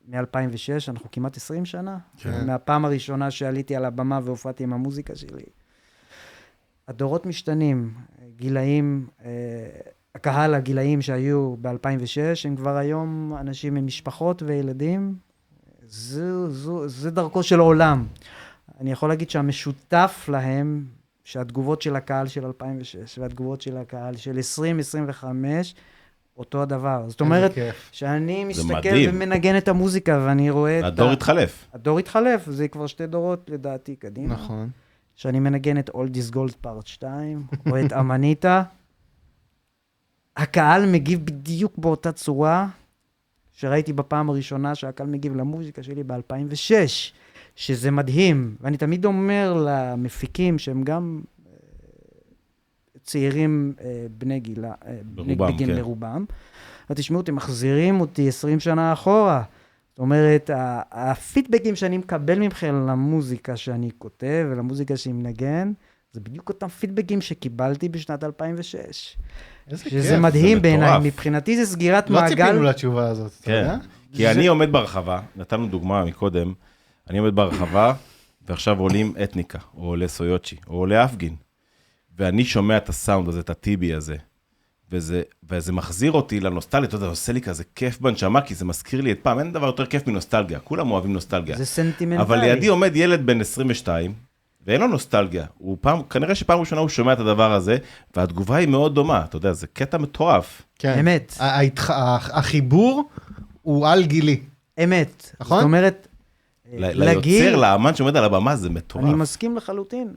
מ-2006, אנחנו כמעט 20 שנה, מהפעם הראשונה שעליתי על הבמה והופעתי עם המוזיקה שלי. הדורות משתנים, גילאים, הקהל הגילאים שהיו ב-2006, הם כבר היום אנשים עם משפחות וילדים, זה דרכו של העולם. אני יכול להגיד שהמשותף להם, שהתגובות של הקהל של 2006, והתגובות של הקהל של 2025, אותו הדבר. זאת אומרת, שאני מסתכל ומנגן את המוזיקה, ואני רואה את... הדור התחלף. הדור התחלף, זה כבר 2 דורות לדעתי קדימה. נכון. שאני מנגן את All This Gold Part 2, או את אמניטה. הקהל מגיב בדיוק באותה צורה, שראיתי בפעם הראשונה שהקהל מגיב למוזיקה שלי ב-2006, שזה מדהים. ואני תמיד אומר למפיקים שהם גם... צעירים בני גילה, בגיל ברובם. ותשמעו אותי, מחזירים אותי 20 שנה אחורה. זאת אומרת, הפידבקים שאני מקבל מכם למוזיקה שאני כותב ולמוזיקה שאני מנגן, זה בדיוק אותם פידבקים שקיבלתי בשנת 2006. שזה מדהים בעיניי, מבחינתי זה סגירת מעגל. לא ציפינו לתשובה הזאת. כן, כי אני עומד ברחבה, נתנו דוגמה מקודם, אני עומד ברחבה, ועכשיו עולים אתניקה, או עולה סויוצ'י, או עולה אפגין, ואני שומע את הסאונד הזה, את הטיבי הזה, וזה מחזיר אותי לנוסטלגיה, אתה יודע, עושה לי כזה כיף בנשמה, כי זה מזכיר לי את פעם, אין דבר יותר כיף מנוסטלגיה, כולם אוהבים נוסטלגיה. זה סנטימנטלי. אבל לידי עומד ילד בן 22, ואין לו נוסטלגיה, כנראה שפעם ראשונה הוא שומע את הדבר הזה, והתגובה היא מאוד דומה, אתה יודע, זה קטע מטורף. כן. אמת. החיבור הוא על גילי. אמת. נכון? זאת אומרת, ליוצר, לאמן שעומד על הבמה, זה מטורף. אני מסכים לחלוטין.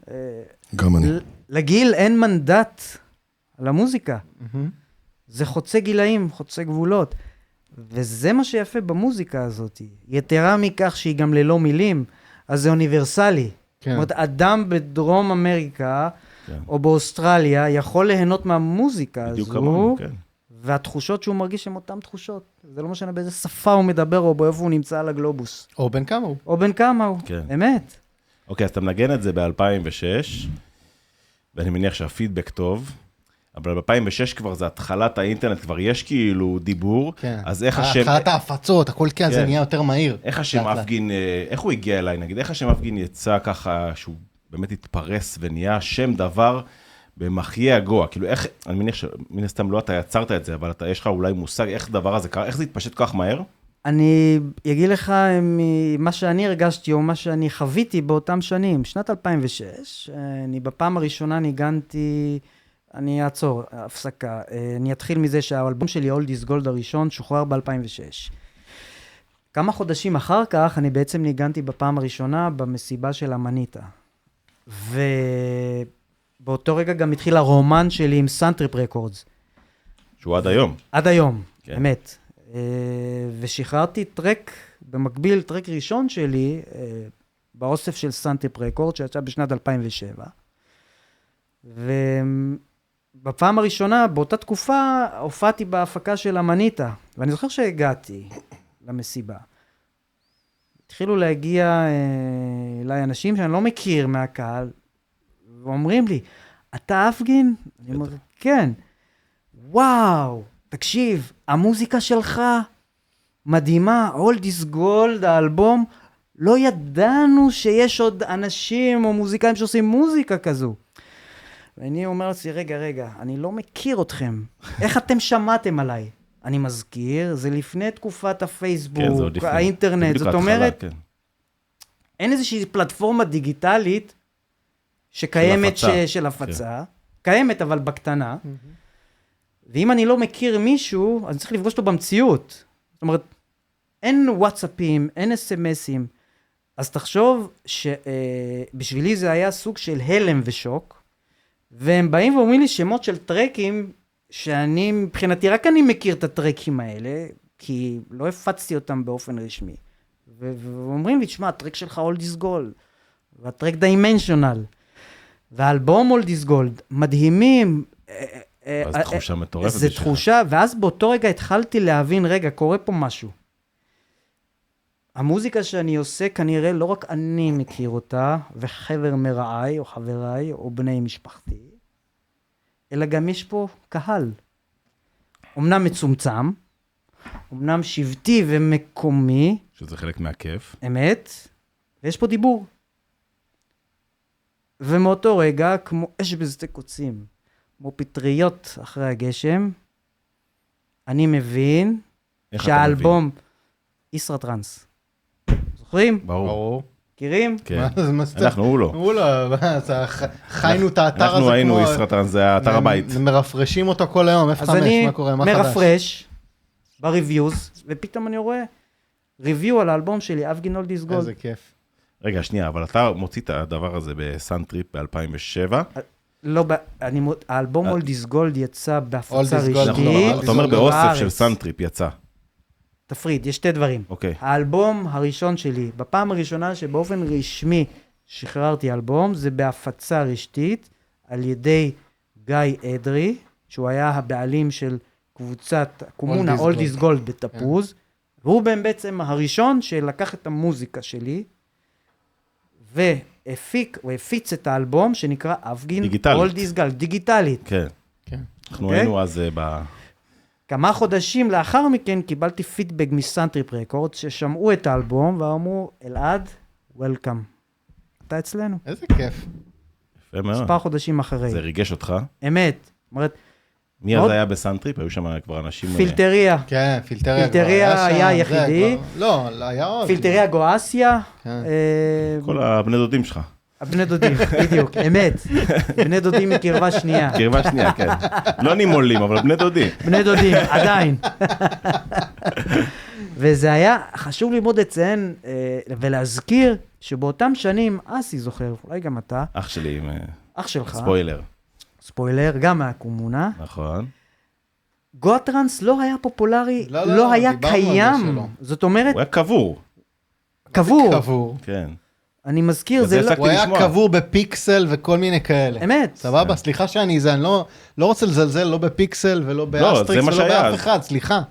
גם אני. לגיל אין מנדט על המוזיקה. זה חוצה גילאים, חוצה גבולות. וזה מה שיפה במוזיקה הזאת. יתרה מכך שהיא גם ללא מילים, אז זה אוניברסלי. זאת אומרת, אדם בדרום אמריקה, או באוסטרליה, יכול ליהנות מהמוזיקה הזו. בדיוק כמונו, כן. והתחושות שהוא מרגיש הן אותן תחושות. זה לא משנה באיזה שפה הוא מדבר, או באיפה הוא נמצא על הגלובוס. או בין כמה הוא. או בין כמה הוא, אמת. אוקיי, אז אתה מנגן את זה ב-2006, ואני מניח שהפידבק טוב, אבל ב-2006 כבר זה התחלת האינטרנט, כבר יש כאילו דיבור, אז איך השם... התחלת ההפצות, הכל כן, זה נהיה יותר מהיר. איך השם אפגין, איך הוא הגיע אליי, נגיד, איך השם אפגין יצא ככה, שהוא באמת התפרס ונהיה שם דבר במחיה הגוע, כאילו איך, אני מניח שמן הסתם לא אתה יצרת את זה, אבל יש לך אולי מושג איך דבר הזה קרה, איך זה התפשט כל כך מהר? אני אגיד לך מה שאני הרגשתי, או מה שאני חוויתי באותם שנים. שנת 2006, אני בפעם הראשונה ניגנתי, אני אעצור, הפסקה. אני אתחיל מזה שהאלבום שלי, Old is Gold הראשון, שוחרר ב-2006. כמה חודשים אחר כך, אני בעצם ניגנתי בפעם הראשונה במסיבה של המניטה. ובאותו רגע גם התחיל הרומן שלי עם סנטריפ רקורדס. שהוא עד היום. עד היום, באמת. ושחררתי טרק, במקביל טרק ראשון שלי, באוסף של סנטריפ רקורדס, שיצא בשנת 2007. ובפעם הראשונה, באותה תקופה, הופעתי בהפקה של המניטה. ואני זוכר שהגעתי למסיבה. התחילו להגיע אליי אנשים שאני לא מכיר מהקהל, ואומרים לי, אתה אפגין? אני אומר, כן. וואו, תקשיב, המוזיקה שלך מדהימה, Old is Gold, האלבום, לא ידענו שיש עוד אנשים או מוזיקאים שעושים מוזיקה כזו. ואני אומר לעצמי, רגע, אני לא מכיר אתכם. איך אתם שמעתם עליי? אני מזכיר, זה לפני תקופת הפייסבוק, כן, האינטרנט, זאת אומרת, כן. אין איזושהי פלטפורמה דיגיטלית שקיימת של הפצה, קיימת אבל בקטנה, ואם אני לא מכיר מישהו, אני צריך לפגוש אותו במציאות. זאת אומרת, אין וואטסאפים, אין אס-אמסים, אז תחשוב שבשבילי זה היה סוג של הלם ושוק, והם באים ואומרים לי שמות של טרקים, שאני, מבחינתי, רק אני מכיר את הטרקים האלה, כי לא הפצתי אותם באופן רשמי. ואומרים לי, תשמע, הטרק שלך Old is Gold, והטרק Dimensional, והאלבום Old is Gold, מדהימים. אז תחושה מטורפת. זה תחושה, ואז באותו רגע התחלתי להבין, רגע, קורה פה משהו. המוזיקה שאני עושה, כנראה לא רק אני מכיר אותה, וחבר מרעי, או חבריי, או בני משפחתי, אלא גם יש פה קהל. אמנם מצומצם, אמנם שבטי ומקומי. שזה חלק מהכיף. אמת, ויש פה דיבור. ומאותו רגע, כמו אש בשדה קוצים, כמו פטריות אחרי הגשם, אני מבין שהאלבום ישרא טרנס. זוכרים? ברור. מכירים? כן. אנחנו הוא לא. הוא לא, חיינו את האתר הזה. אנחנו היינו ישרא טרנס, זה האתר הבית. מרפרשים אותו כל היום, F5, מה קורה, מה חדש? אז אני מרפרש בריוויוז, ופתאום אני רואה ריוויו על האלבום שלי, אפגין Old is Gold. איזה כיף. רגע, שנייה, אבל אתה מוציא את הדבר הזה בסנטריפ ב-2007. לא, האלבום Old is Gold יצא בהפצה רשתית. אתה אומר באוסף של סנטריפ יצא. תפריד, יש שתי דברים. אוקיי. האלבום הראשון שלי, בפעם הראשונה שבאופן רשמי שחררתי אלבום, זה בהפצה רשתית על ידי גיא אדרי, שהוא היה הבעלים של קבוצת קומונה Old is Gold בתפוז, והוא בעצם הראשון שלקח את המוזיקה שלי, הוא הפיץ את האלבום שנקרא אבגין אולד איז גולד, דיגיטלית. כן. אנחנו היינו אז כמה חודשים לאחר מכן קיבלתי פידבק מסנטריפ רקורדס, ששמעו את האלבום ואמרו, אלעד, וולקאם. אתה אצלנו. איזה כיף. יפה מאוד. מספר חודשים אחרי. זה ריגש אותך? אמת. מי אז היה בסנטריפ? היו שם כבר אנשים... פילטריה. כן, פילטריה. פילטריה היה יחידי. לא, היה עוד. פילטריה גואסיה. כל הבני דודים שלך. הבני דודים, בדיוק, אמת. בני דודים מקרבה שנייה. קרבה שנייה, כן. לא נימולים, אבל בני דודים. בני דודים, עדיין. וזה היה חשוב לי מאוד לציין ולהזכיר שבאותם שנים, אסי זוכר, אולי גם אתה. אח שלי עם... אח שלך. ספוילר, גם מהקומונה. נכון. גואטרנס לא היה פופולרי, לא היה קיים. זאת אומרת... הוא היה קבור. קבור. כן. אני מזכיר, זה לא... הוא היה קבור בפיקסל וכל מיני כאלה. אמת. סבבה, סליחה שאני לא רוצה לזלזל לא בפיקסל ולא באסטריקס ולא באף אחד, סליחה.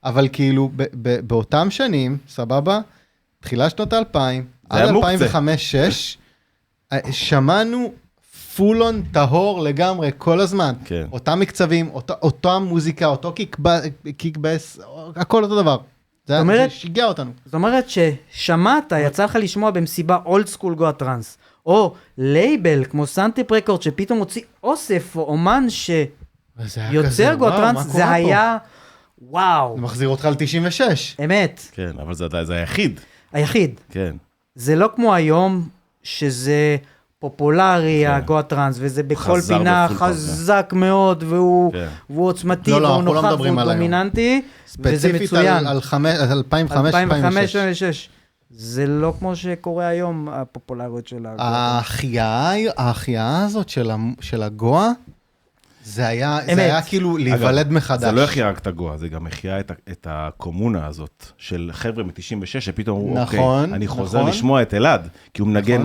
אבל כאילו, באותם שנים, סבבה, תחילה שנות 2000, עד 2005-2006, שמענו פולון טהור לגמרי כל הזמן. אותם מקצבים, אותה מוזיקה, אותו קיקבס, הכל אותו דבר. זה שיגע אותנו. זאת אומרת ששמעת, יצא לך לשמוע במסיבה אולד סקול גואטרנס, או לייבל כמו סנטריפ רקורד, שפתאום הוציא אוסף או אומן שיוצר גואטרנס, זה היה וואו. זה מחזיר אותך ל-96. אמת. כן, אבל זה היחיד. היחיד. כן. זה לא כמו היום, שזה פופולרי, הגואטרנס, וזה בכל פינה חזק מאוד, והוא עוצמתי, והוא נוכח, והוא דומיננטי, וזה מצוין. ספציפית על 2005-2006. זה לא כמו שקורה היום, הפופולריות של ההחייאה הזאת של הגואה, זה היה כאילו להיוולד מחדש. זה לא החיה רק את הגואה, זה גם החיה את הקומונה הזאת של חבר'ה מ-96, שפתאום הוא, אוקיי, אני חוזר לשמוע את אלעד, כי הוא מנגן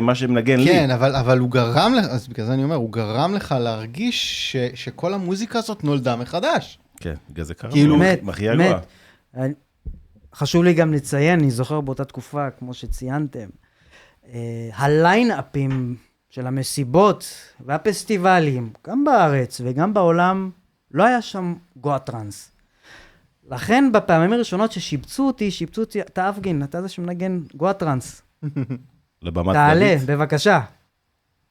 מה שמנגן לי. כן, אבל הוא גרם, אז בגלל זה אני אומר, הוא גרם לך להרגיש שכל המוזיקה הזאת נולדה מחדש. כן, בגלל זה קרה. כאילו, מת. חשוב לי גם לציין, אני זוכר באותה תקופה, כמו שציינתם, הליינאפים של המסיבות והפסטיבלים, גם בארץ וגם בעולם, לא היה שם גואטרנס. לכן בפעמים הראשונות ששיבצו אותי, אתה אבגין, אתה זה שמנגן גואטרנס. לבמה תעלה, בבקשה.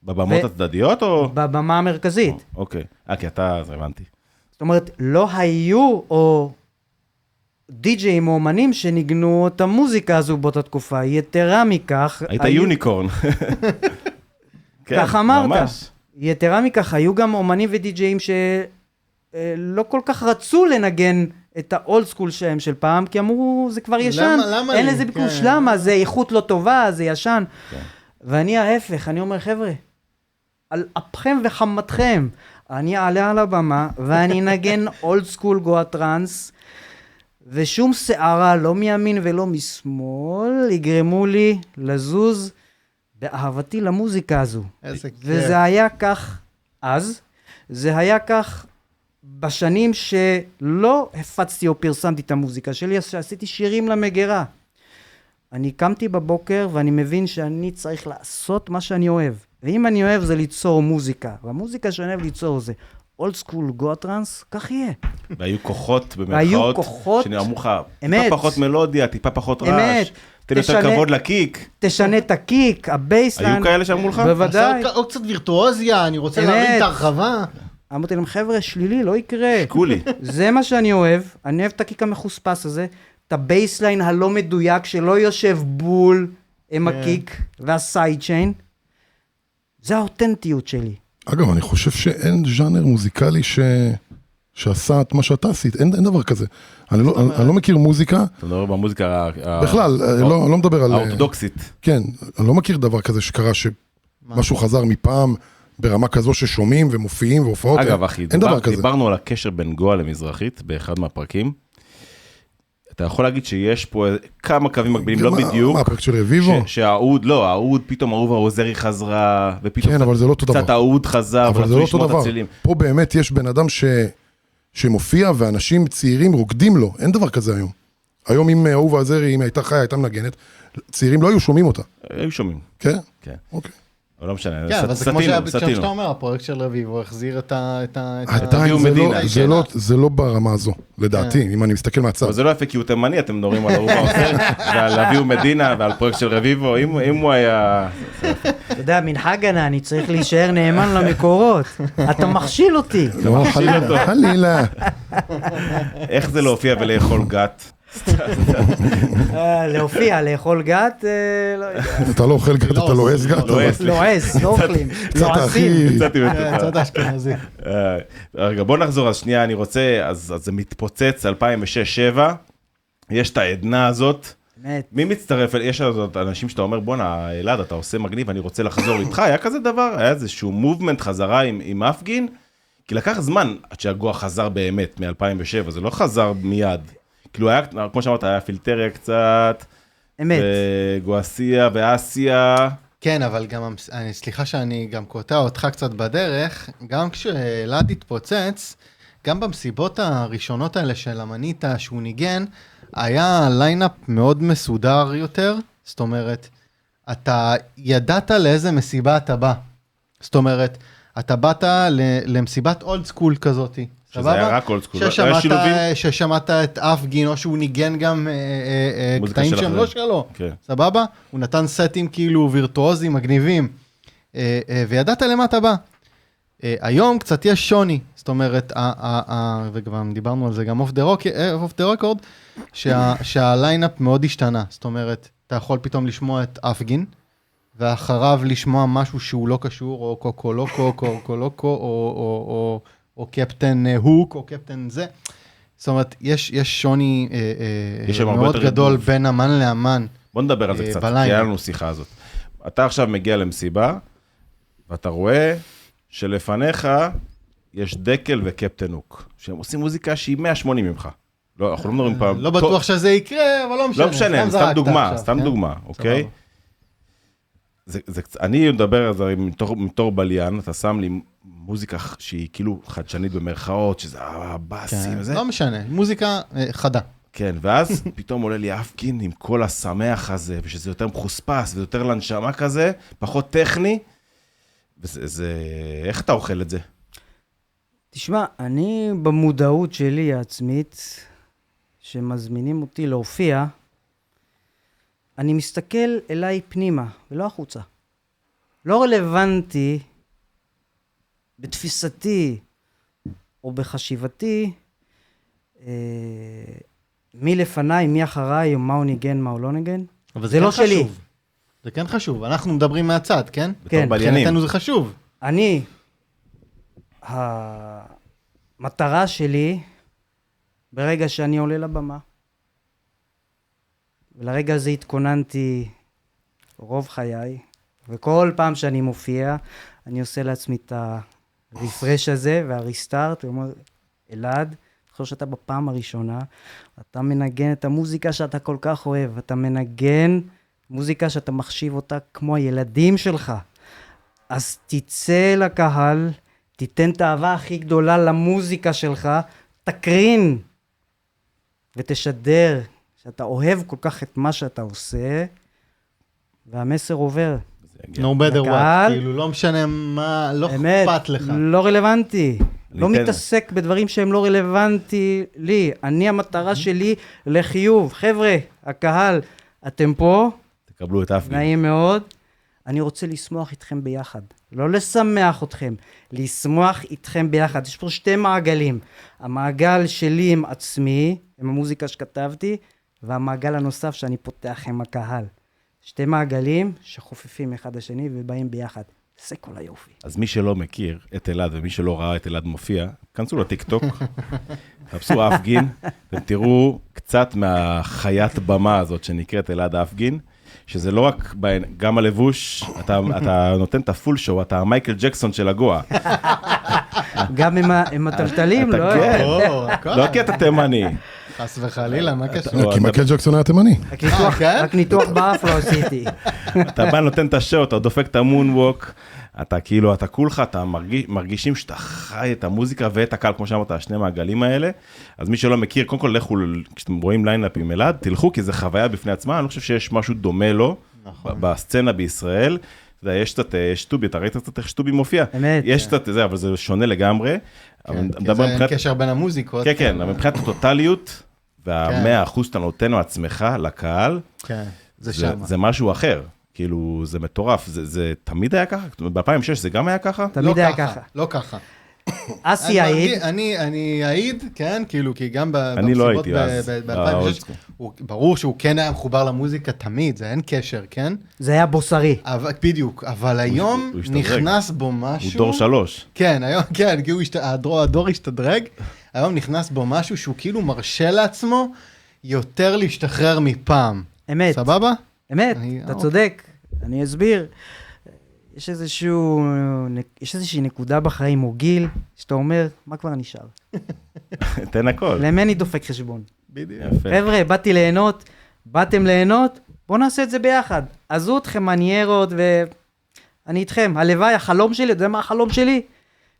בבמות הצדדיות או? בבמה המרכזית. אוקיי, כי אתה, אז הבנתי. זאת אומרת, לא היו או די-ג'יים או אומנים שניגנו את המוזיקה הזו באותה תקופה. יתרה מכך... היית יוניקורן. כך אמרת. יתרה מכך, היו גם אומנים ודי-ג'יים שלא כל כך רצו לנגן את האולד סקול שהם של פעם, כי אמרו, זה כבר ישן, אין לזה ביקוש, למה? זה איכות לא טובה, זה ישן. ואני ההפך, אני אומר, חבר'ה, על אפכם וחמתכם, אני אעלה על הבמה, ואני נגן אולד סקול גואטרנס, ושום שערה, לא מימין ולא משמאל, יגרמו לי לזוז באהבתי למוזיקה הזו. וזה היה כך אז, זה היה כך בשנים שלא הפצתי או פרסמתי את המוזיקה שלי, אז שעשיתי שירים למגירה. אני קמתי בבוקר ואני מבין שאני צריך לעשות מה שאני אוהב. ואם אני אוהב זה ליצור מוזיקה, והמוזיקה שאני אוהב ליצור זה אולד סקול גואטרנס, כך יהיה. והיו כוחות במרכאות, שנאמרו לך, טיפה פחות מלודיה, טיפה פחות רעש, תן יותר כבוד לקיק. תשנה את הקיק, הבייסליין. היו כאלה שאמרו לך? בוודאי. עוד קצת וירטואוזיה, אני רוצה להרים את הרחבה. אמרתי להם, חבר'ה, שלילי, לא יקרה. שקולי. זה מה שאני אוהב, אני אוהב את הקיק המחוספס הזה, את הבייסליין הלא מדויק, שלא יושב בול עם הקיק והסייד צ'יין. זה האותנטיות שלי. אגב, אני חושב שאין ז'אנר מוזיקלי שעשה את מה שאתה עשית, אין דבר כזה. אני לא מכיר מוזיקה. אתה מדבר במוזיקה... בכלל, לא מדבר על... האורתודוקסית. כן, אני לא מכיר דבר כזה שקרה שמשהו חזר מפעם ברמה כזו ששומעים ומופיעים והופעות. אגב, אחי, אין דבר כזה. דיברנו על הקשר בין גואה למזרחית באחד מהפרקים. אתה יכול להגיד שיש פה כמה קווים מקבילים, לא בדיוק. מה, הפרק של רביבו? שהעוד, לא, העוד, פתאום העוב העוזרי חזרה, ופתאום קצת העוד חזר, אבל זה לא אותו דבר. פה באמת יש בן אדם שמופיע, ואנשים צעירים רוקדים לו, אין דבר כזה היום. היום אם אהובה עזרי, אם הייתה חיה, הייתה מנגנת, צעירים לא היו שומעים אותה. היו שומעים. כן? כן. אוקיי. אבל לא משנה, כן, אבל זה כמו שאתה אומר, הפרויקט של רביבו החזיר את עדיין זה לא ברמה הזו, לדעתי, אם אני מסתכל מהצד. אבל זה לא יפה, כי הוא תימני, אתם מדברים על אהובה עוזרי, ועל אביהו מדינה, ועל פרויקט של רביבו, אם הוא היה... אתה יודע, מנחגנה, אני צריך להישאר נאמן למקורות. אתה מכשיל אותי. לא, חלילה. איך זה להופיע ולאכול גת? להופיע, לאכול גת, לא יודע. אתה לא אוכל גת, אתה לועס גת. לועס, לא אוכלים. לועסים. קצת אשכנזי. רגע, בוא נחזור, אז שנייה, אני רוצה, אז זה מתפוצץ, 2006-2007, יש את העדנה הזאת. מי מצטרף? יש אנשים שאתה אומר, בוא'נה, אלעד, אתה עושה מגניב, אני רוצה לחזור איתך, היה כזה דבר? היה איזשהו מובמנט חזרה עם אפגין? כי לקח זמן עד שהגוע חזר באמת מ-2007, זה לא חזר מיד. כאילו היה, כמו שאמרת, היה פילטריה קצת, אמת. וגואסיה ואסיה. כן, אבל גם, סליחה שאני גם קוטע אותך קצת בדרך, גם כשאלעד התפוצץ, גם במסיבות הראשונות האלה של המניטה שהוא ניגן, היה ליינאפ מאוד מסודר יותר, זאת אומרת, אתה ידעת לאיזה מסיבה אתה בא. זאת אומרת, אתה באת למסיבת אולד סקול כזאת. שזה היה רק אולד סקול, היה שילובים? ששמעת את אפגין, או שהוא ניגן גם קטעים שהם לא שלו, סבבה? הוא נתן סטים כאילו וירטואוזים, מגניבים, וידעת למה אתה בא. היום קצת יש שוני, זאת אומרת, וגם דיברנו על זה גם אוף דה רקורד, שהליינאפ מאוד השתנה, זאת אומרת, אתה יכול פתאום לשמוע את אפגין, ואחריו לשמוע משהו שהוא לא קשור, או קוקולוקו, או קפטן הוק, או קפטן זה. זאת אומרת, יש שוני מאוד גדול בין אמן לאמן. בוא נדבר על זה קצת, כי היה לנו שיחה הזאת. אתה עכשיו מגיע למסיבה, ואתה רואה שלפניך יש דקל וקפטן הוק, שהם עושים מוזיקה שהיא 180 ממך. לא, אנחנו לא מדברים פעם. לא בטוח שזה יקרה, אבל לא משנה. לא משנה, סתם דוגמה, אוקיי? אני מדבר על זה מתור בליין, אתה שם לי מוזיקה שהיא כאילו חדשנית במרכאות, שזה הבאסים וזה. לא משנה, מוזיקה חדה. כן, ואז פתאום עולה לי אפגין עם כל השמח הזה, ושזה יותר מחוספס ויותר לנשמה כזה, פחות טכני, איך אתה אוכל את זה? תשמע, אני במודעות שלי העצמית, שמזמינים אותי להופיע, אני מסתכל אליי פנימה, ולא החוצה. לא רלוונטי, בתפיסתי, או בחשיבתי, מי לפניי, מי אחריי, או מה הוא ניגן, מה הוא לא ניגן. אבל זה לא שלי. זה כן חשוב, אנחנו מדברים מהצד, כן? כן. מבחינתנו זה חשוב. אני, המטרה שלי, ברגע שאני עולה לבמה, ולרגע הזה התכוננתי רוב חיי, וכל פעם שאני מופיע, אני עושה לעצמי את הרפרש הזה, והריסטארט, ואומר, אלעד, אני חושב שאתה בפעם הראשונה, אתה מנגן את המוזיקה שאתה כל כך אוהב, אתה מנגן מוזיקה שאתה מחשיב אותה כמו הילדים שלך, אז תצא לקהל, תיתן את האהבה הכי גדולה למוזיקה שלך, תקרין, ותשדר, שאתה אוהב כל כך את מה שאתה עושה, והמסר עובר. No matter what, כאילו לא משנה מה, לא אכפת לך. לא רלוונטי. לא מתעסק בדברים שהם לא רלוונטי לי. אני המטרה שלי לחיוב. חבר'ה, הקהל, אתם פה. תקבלו את אפגין. נעים מאוד. אני רוצה לשמוח איתכם ביחד. לא לשמח אתכם, לשמוח איתכם ביחד. יש פה שתי מעגלים. המעגל שלי עם עצמי, עם המוזיקה שכתבתי, והמעגל הנוסף שאני פותח עם הקהל. שתי מעגלים שחופפים אחד השני ובאים ביחד. זה כל היופי. אז מי שלא מכיר את אלעד ומי שלא ראה את אלעד מופיע, כנסו לטיק-טוק, תפסו אפגין, אתם תראו קצת מהחיית במה הזאת שנקראת אלעד אפגין, שזה לא רק, גם הלבוש, אתה נותן את הפול שואו, אתה המייקל ג'קסון של הגואה. גם עם הטלטלים, לא? לא כי אתה תימני. חס וחלילה, מה קשור? כי מייקל ג'קסון היה תימני. רק ניתוח באף לא עשיתי. אתה בא נותן את השואו, אתה דופק את המונווק, אתה כאילו, אתה כולך, אתה מרגישים שאתה חי את המוזיקה ואת הקהל, כמו שאמרת, השני מעגלים האלה. אז מי שלא מכיר, קודם כל לכו, כשאתם רואים ליינאפ עם אלעד, תלכו, כי זה חוויה בפני עצמה, אני לא חושב שיש משהו דומה לו, בסצנה בישראל. יש קצת שטובי, אתה ראית קצת איך שטובי מופיע? אמת. יש קצת זה, אבל זה שונה לגמרי. כן, כי זה אין קשר בין המוזיקות. כן, כן, אבל מבחינת הטוטליות, וה100% שאתה נותן מעצמך לקהל, זה משהו אחר. כאילו, זה מטורף. זה תמיד היה ככה? ב-2006 זה גם היה ככה? תמיד היה ככה. לא ככה. אסי העיד. אני העיד, כן, כאילו, כי גם אני לא הייתי אז. ב-2006, ברור שהוא כן היה מחובר למוזיקה תמיד, זה אין קשר, כן? זה היה בוסרי. בדיוק, אבל היום נכנס בו משהו... הוא דור 3. כן, היום, כן, כי הדור השתדרג, היום נכנס בו משהו שהוא כאילו מרשה לעצמו יותר להשתחרר מפעם. אמת. סבבה? אמת, אתה צודק, אני אסביר. יש איזושהי נקודה בחיים או גיל, שאתה אומר, מה כבר נשאר? תן הכל. למני דופק חשבון. בדיוק. חבר'ה, באתם ליהנות, בואו נעשה את זה ביחד. עזו אתכם מניירות ואני איתכם. הלוואי, החלום שלי, אתה יודע מה החלום שלי?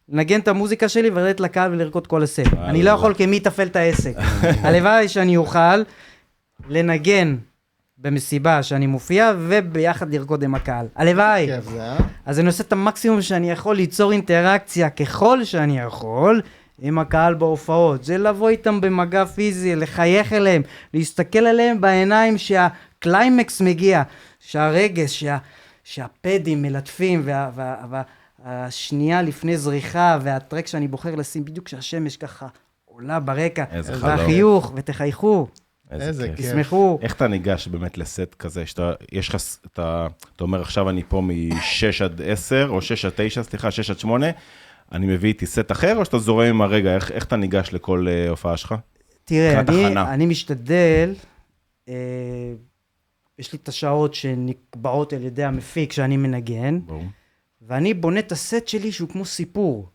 לנגן את המוזיקה שלי ולרדת לקהל ולרקוד כל הסט. אני לא יכול כמי תפעל את העסק. הלוואי שאני אוכל לנגן במסיבה שאני מופיע, וביחד לרקוד עם הקהל. הלוואי. אז אני עושה את המקסימום שאני יכול ליצור אינטראקציה ככל שאני יכול עם הקהל בהופעות. זה לבוא איתם במגע פיזי, לחייך אליהם, להסתכל עליהם בעיניים שהקליימקס מגיע, שהרגש, שהפדים מלטפים, והשנייה לפני זריחה, והטרק שאני בוחר לשים בדיוק שהשמש ככה עולה ברקע, והחיוך, ותחייכו. איזה כיף. תשמחו. איך אתה ניגש באמת לסט כזה, יש לך, אתה אומר עכשיו אני פה מ-6 עד 10, או 6 עד 9, סליחה, 6 עד 8, אני מביא איתי סט אחר, או שאתה זורם עם הרגע, איך אתה ניגש לכל הופעה שלך? תראה, אני משתדל, יש לי את השעות שנקבעות על ידי המפיק שאני מנגן, ואני בונה את הסט שלי שהוא כמו סיפור.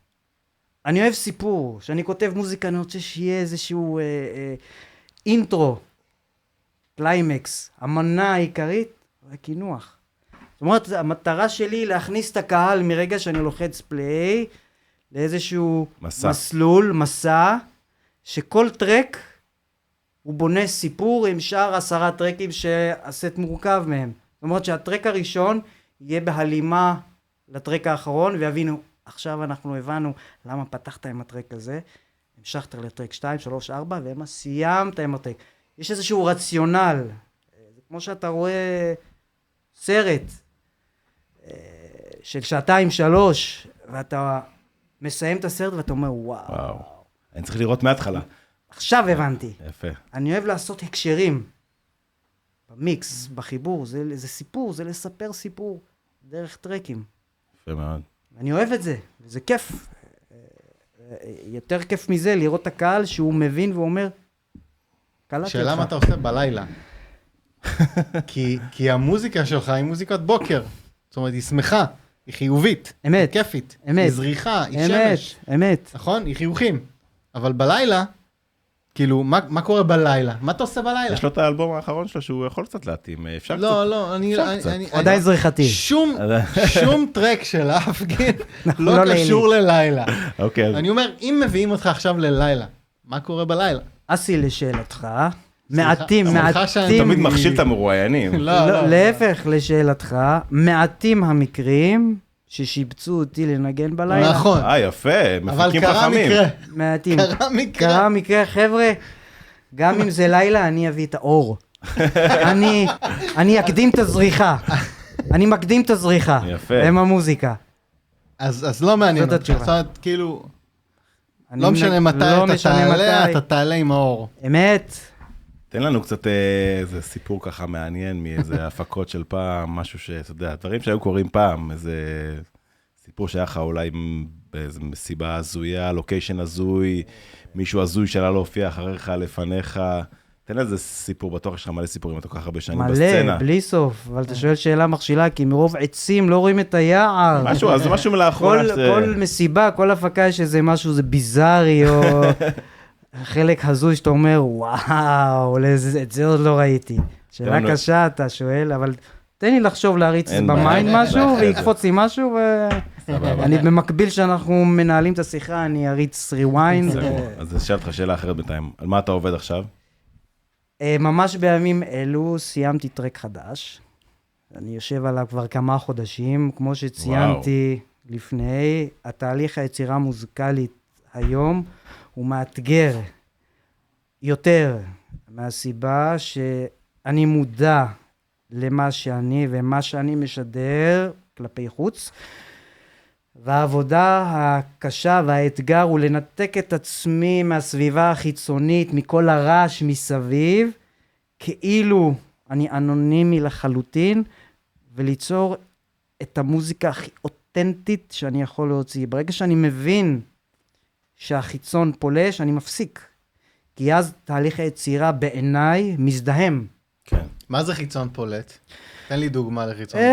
אני אוהב סיפור, שאני כותב מוזיקה, אני רוצה שיהיה איזשהו אינטרו, קליימקס, המנה העיקרית, והכינוח. זאת אומרת, המטרה שלי להכניס את הקהל מרגע שאני לוחץ פליי, לאיזשהו מסלול, מסע, שכל טרק הוא בונה סיפור עם שאר 10 טרקים שהסט מורכב מהם. זאת אומרת שהטרק הראשון יהיה בהלימה לטרק האחרון, ויבינו, עכשיו אנחנו הבנו למה פתחת עם הטרק הזה, המשכת לטרק 2, 3, 4, ומה סיימת עם הטרק. יש איזשהו רציונל, זה כמו שאתה רואה סרט של 2, 3, ואתה מסיים את הסרט ואתה אומר, וואו. אני צריך לראות מההתחלה. עכשיו הבנתי. יפה. אני אוהב לעשות הקשרים, במיקס, בחיבור, זה סיפור, זה לספר סיפור, דרך טרקים. יפה מאוד. אני אוהב את זה, זה כיף. יותר כיף מזה לראות את הקהל שהוא מבין ואומר, קלטתי שאלה מה אתה עושה בלילה. כי המוזיקה שלך היא מוזיקת בוקר. זאת אומרת, היא שמחה, היא חיובית, אמת, היא כיפית, אמת, היא זריחה, היא אמת, שמש. אמת. נכון? היא חיוכים. אבל בלילה, כאילו, מה קורה בלילה? מה אתה עושה בלילה? יש לו את האלבום האחרון שלו שהוא יכול קצת להתאים. אפשר קצת. לא, אני עדיין זריחתי. שום טרק של אפגין לא קשור ללילה. אני אומר, אם מביאים אותך עכשיו ללילה, מה קורה בלילה? אסי, לשאלתך, מעטים. תמיד מכשיל את המרואיינים. להפך, לשאלתך, מעטים המקרים ששיבצו אותי לנגן בלילה. נכון. יפה, מפיקים אבל חכמים. מעטים. קרה מקרה, חבר'ה, גם אם זה לילה, אני אביא את האור. אני אקדים את הזריחה. אני מקדים את הזריחה. יפה. עם המוזיקה. אז לא מעניין אותך. זאת אומרת, כאילו, לא משנה מתי אתה תעלה, אתה תעלה עם האור. אמת. תן לנו קצת איזה סיפור ככה מעניין מאיזה הפקות של פעם, משהו שאתה יודע, דברים שהיו קוראים פעם, איזה סיפור שהיה לך אולי באיזה מסיבה הזויה, לוקיישן הזוי, מישהו הזוי שלה להופיע אחריך, לפניך. תן איזה סיפור, בטוח יש לך מלא סיפורים, אתה כל כך הרבה שנים בסצנה. מלא, בלי סוף, אבל אתה שואל שאלה מכשילה, כי מרוב עצים לא רואים את היער. משהו, אז זה משהו מלאחרונה. כל מסיבה, כל הפקה יש איזה משהו, זה ביזארי, או חלק הזוי שאתה אומר, וואו, את זה עוד לא ראיתי. שאלה קשה, אתה שואל, אבל תן לי לחשוב להריץ במיינד משהו, ויקפוץ לי משהו, ואני במקביל שאנחנו מנהלים את השיחה, אני אריץ rewind. אז אשאל אותך שאלה אחרת בינתיים. על מה אתה עובד עכשיו? ממש בימים אלו סיימתי טרק חדש. אני יושב עליו כבר כמה חודשים, כמו שציינתי לפני, התהליך היצירה המוזיקלית היום הוא מאתגר יותר מהסיבה שאני מודע למה שאני ומה שאני משדר כלפי חוץ, והעבודה הקשה והאתגר הוא לנתק את עצמי מהסביבה החיצונית, מכל הרעש מסביב, כאילו אני אנונימי לחלוטין, וליצור את המוזיקה הכי אותנטית שאני יכול להוציא. ברגע שאני מבין שהחיצון פולש, אני מפסיק. כי אז תהליך היצירה בעיניי מזדהם. כן. מה זה חיצון פולט? תן לי דוגמה לחיצון פולט,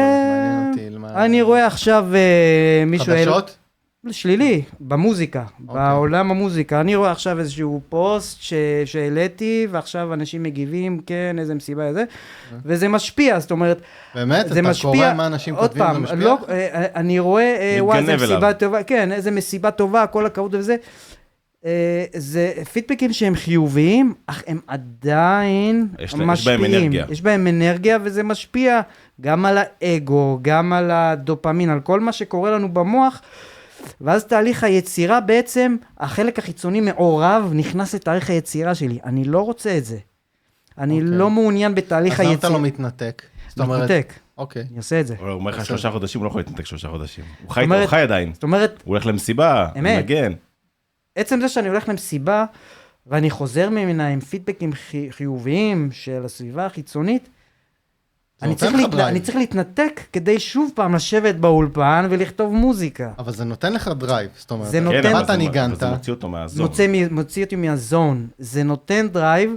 מעניין אותי. אני רואה עכשיו מישהו... חדשות? שלילי, במוזיקה, בעולם המוזיקה. אני רואה עכשיו איזשהו פוסט שהעליתי, ועכשיו אנשים מגיבים, כן, איזה מסיבה איזה, וזה משפיע, זאת אומרת... באמת? אתה קורא מה אנשים כותבים, זה משפיע? לא, אני רואה, וואי, איזה מסיבה טובה, כן, איזה מסיבה טובה, כל הכבוד וזה. זה פידבקים שהם חיוביים, אך הם עדיין משפיעים. יש בהם אנרגיה. יש בהם אנרגיה, וזה משפיע גם על האגו, גם על הדופמין, על כל מה שקורה לנו במוח, ואז תהליך היצירה בעצם, החלק החיצוני מעורב, נכנס לתהליך היצירה שלי. אני לא רוצה את זה. אני לא מעוניין בתהליך היצירה. אז למה אתה לא מתנתק? מתנתק. אוקיי. אני עושה את זה. הוא אומר לך 3 חודשים, הוא לא יכול להתנתק 3 חודשים. הוא חי עדיין. זאת אומרת... הוא הולך למסיבה, הוא מנגן. עצם זה שאני הולך למסיבה, ואני חוזר ממנה עם פידבקים חיוביים של הסביבה החיצונית, אני צריך להתנתק כדי שוב פעם לשבת באולפן ולכתוב מוזיקה. אבל זה נותן לך דרייב, זאת אומרת, זה נותן... אתה ניגנת. זה מוציא אותו מהזון. מוציא אותי מהזון. זה נותן דרייב,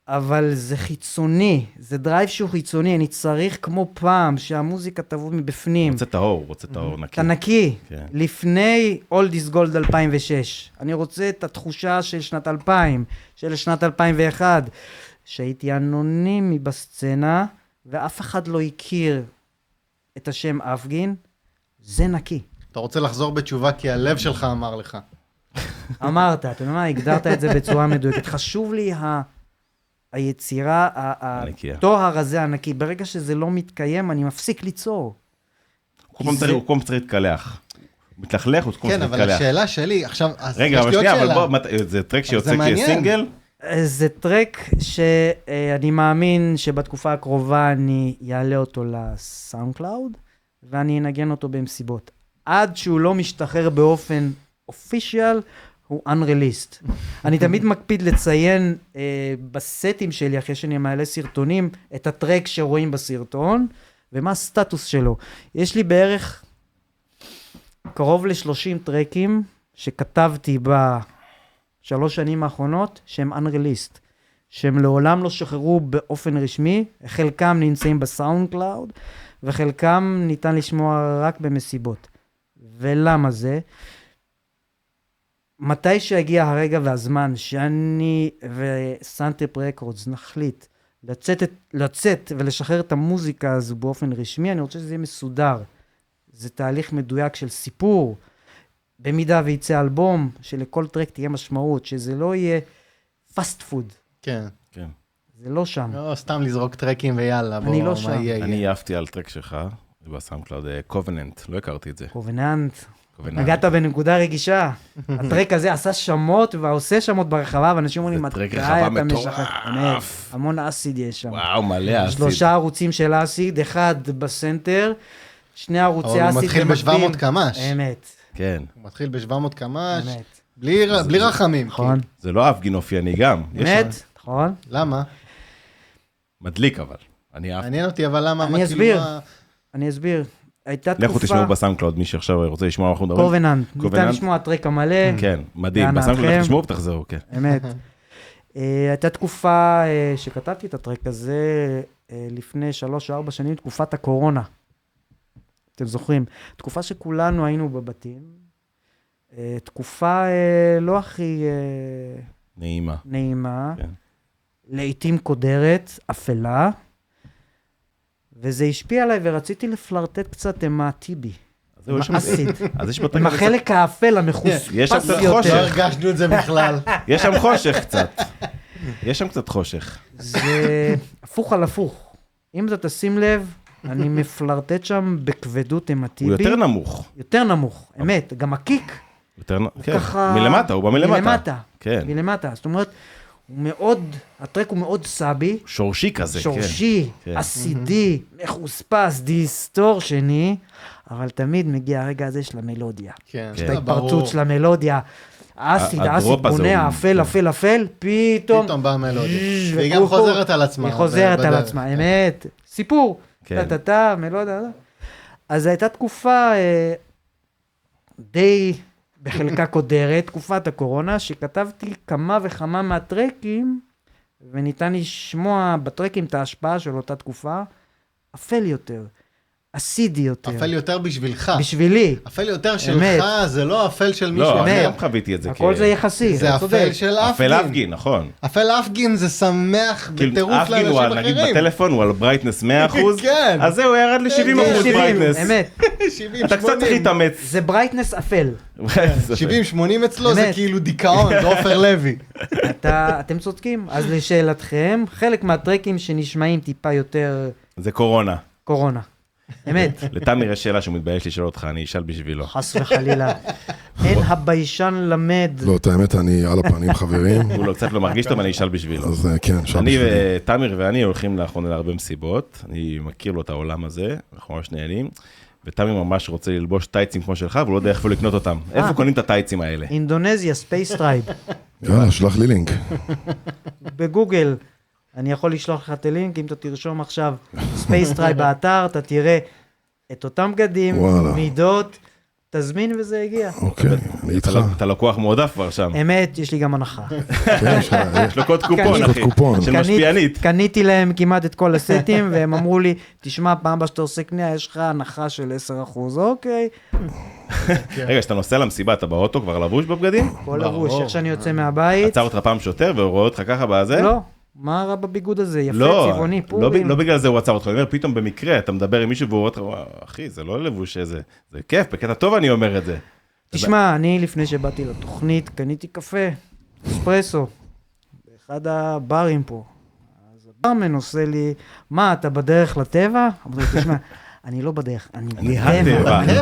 אבל זה חיצוני. זה דרייב שהוא חיצוני. אני צריך כמו פעם שהמוזיקה תבוא מבפנים. רוצה טהור נקי. אתה נקי. לפני All This Gold 2006. אני רוצה את התחושה של שנת 2000, של שנת 2001. שהייתי אנונימי בסצנה, ואף אחד לא הכיר את השם אפגין, זה נקי. אתה רוצה לחזור בתשובה כי הלב שלך אמר לך. אמרת, אתה יודע מה, הגדרת את זה בצורה מדויקת. חשוב לי היצירה, התואר הזה הנקי. ברגע שזה לא מתקיים, אני מפסיק ליצור. הוא קום צריך להתקלח. מתלכלך, הוא קום צריך להתקלח. כן, אבל השאלה שלי, עכשיו, רגע, אבל שנייה, אבל בוא, זה טרק שיוצא כסינגל? זה טרק שאני מאמין שבתקופה הקרובה אני אעלה אותו לסאונד קלאוד, ואני אנגן אותו במסיבות. עד שהוא לא משתחרר באופן אופישיאל, הוא unreleased. אני תמיד מקפיד לציין בסטים שלי, אחרי שאני מעלה סרטונים, את הטרק שרואים בסרטון, ומה הסטטוס שלו. יש לי בערך קרוב ל-30 טרקים שכתבתי ב3 שנים האחרונות, שהם unreleased, שהם לעולם לא שחררו באופן רשמי, חלקם נמצאים בסאונד קלאוד, וחלקם ניתן לשמוע רק במסיבות. ולמה זה? מתי שהגיע הרגע והזמן שאני וסנטריפ רקורדס נחליט לצאת ולשחרר את המוזיקה הזו באופן רשמי, אני רוצה שזה יהיה מסודר. זה תהליך מדויק של סיפור, במידה ויצא אלבום, שלכל טרק תהיה משמעות, שזה לא יהיה פאסט פוד. כן. כן. זה לא שם. לא, סתם לזרוק טרקים ויאללה, אני לא שם. אני אהבתי על טרק שלך, בסאונד קלאוד, קובננט, לא הכרתי את זה. קובננט. נגעת בנקודה רגישה. הטרק הזה עשה שמות, ועושה שמות ברחבה, ואנשים אומרים, זה טרק רחבה מטורף. המון אסיד יש שם. וואו, מלא אסיד. 3 ערוצים של אסיד, 1 בסנטר, 2 ערוצי אסיד. אבל הוא מתחיל ב-700 קמ"ש. אמת. כן. הוא מתחיל ב-700 קמ"ש, בלי רחמים. נכון. זה לא אפגין אופייני גם. אמת, נכון. למה? מדליק אבל. אני אהבתי. מעניין אותי, אבל למה? אני אסביר. הייתה תקופה... לכו תשמעו בסאונד קלאוד, מי שעכשיו רוצה לשמוע אנחנו מדברים. קובננט. ניתן לשמוע הטרק המלא. כן, מדהים. בסאונד קלאוד תשמעו ותחזרו, כן. אמת. הייתה תקופה שכתבתי את הטרק הזה לפני 3-4 שנים, תקופת הקורונה. אתם זוכרים? תקופה שכולנו היינו בבתים. תקופה לא הכי... נעימה. כן. לעתים קודרת, אפלה. וזה השפיע עליי, ורציתי לפלרטט קצת עם הטיבי. עם האסיד. אז יש פה עם החלק האפל המחוספס יש שם קצת יותר. חושך. לא הרגשנו את זה בכלל. יש שם חושך קצת. יש שם קצת חושך. זה הפוך על הפוך. אם אתה תשים לב, אני מפלרטט שם בכבדות עם הטיבי. הוא יותר נמוך. יותר נמוך, אמת. גם הקיק. כן, מלמטה, הוא בא מלמטה. מלמטה. כן. מלמטה. זאת אומרת, הוא מאוד, הטרק הוא מאוד סאבי. שורשי כזה, כן. שורשי, אסידי, מחוספס, דיסטורשני, אבל תמיד מגיע הרגע הזה של המלודיה. כן, יש את ההתפרצות של המלודיה. האסיד בונה, אפל, פתאום באה המלודיה. והיא גם חוזרת על עצמה. היא חוזרת על עצמה, אמת. סיפור. מלודיה. אז הייתה תקופה די בחלקה קודרת, תקופת הקורונה, שכתבתי כמה וכמה מהטרקים, וניתן לשמוע בטרקים את ההשפעה של אותה תקופה, אפל יותר, אסידי יותר. אפל יותר בשבילך. בשבילי. אפל יותר שלך, זה לא אפל של מישהו אחר. לא, אני גם חוויתי את זה. הכל זה יחסי. זה אפל של אפגין. אפל אפגין, נכון. אפל אפגין זה שמח בטירוף לאנשים אחרים. אפגין הוא על, נגיד בטלפון, הוא על ברייטנס 100%. כן. אז זהו, ירד ל-70% ברייטנס. אמת. אתה קצת צריך להתאמץ. זה ברייטנס אפל. 70-80 אצלו זה כאילו דיכאון, זה עופר לוי. אתם צודקים. אז לשאלתכם, חלק מהטרקים שנשמעים טיפה יותר... זה קורונה. קורונה. אמת. לתמיר יש שאלה שהוא מתבייש לשאול אותך, אני אשאל בשבילו. חס וחלילה. אין הביישן למד. לא, את האמת, אני על הפנים חברים. הוא קצת לא מרגיש טוב, אני אשאל בשבילו. אז כן, שאל אני בשבילי. ותמיר ואני הולכים לאחרונה להרבה מסיבות, אני מכיר לו את העולם הזה, אנחנו ממש נהנים, ותמיר ממש רוצה ללבוש טייצים כמו שלך, והוא לא יודע איפה לקנות אותם. איפה קונים את הטייצים האלה? אינדונזיה, ספייס טרייב. יאללה, שלח לי לינק. בגוגל. אני יכול לשלוח לך את הלינק, אם אתה תרשום עכשיו ספייס טרייב באתר, אתה תראה את אותם בגדים, מידות, תזמין וזה הגיע. אוקיי, אני איתך. אתה לקוח מועדף כבר שם. אמת, יש לי גם הנחה. יש לו קוד קופון, אחי. של משפיענית. קניתי להם כמעט את כל הסטים, והם אמרו לי, תשמע, פעם שאתה עושה קנייה, יש לך הנחה של 10%, אוקיי. רגע, שאתה נוסע למסיבה, אתה באוטו כבר לבוש בבגדים? כל לבוש, איך שאני יוצא מהבית. עצר אותך פעם שוטר ורואה אותך ככה בזה? לא. מה רע בביגוד הזה? יפה, צבעוני, פורים. לא בגלל זה הוא עצר אותך, אני אומר, פתאום במקרה, אתה מדבר עם מישהו והוא רואה אותך, אחי, זה לא לבוש איזה, זה כיף, בקטע טוב אני אומר את זה. תשמע, אני לפני שבאתי לתוכנית, קניתי קפה, אספרסו, באחד הברים פה. אז הברמן עושה לי, מה, אתה בדרך לטבע? אמרתי, תשמע, אני לא בדרך, אני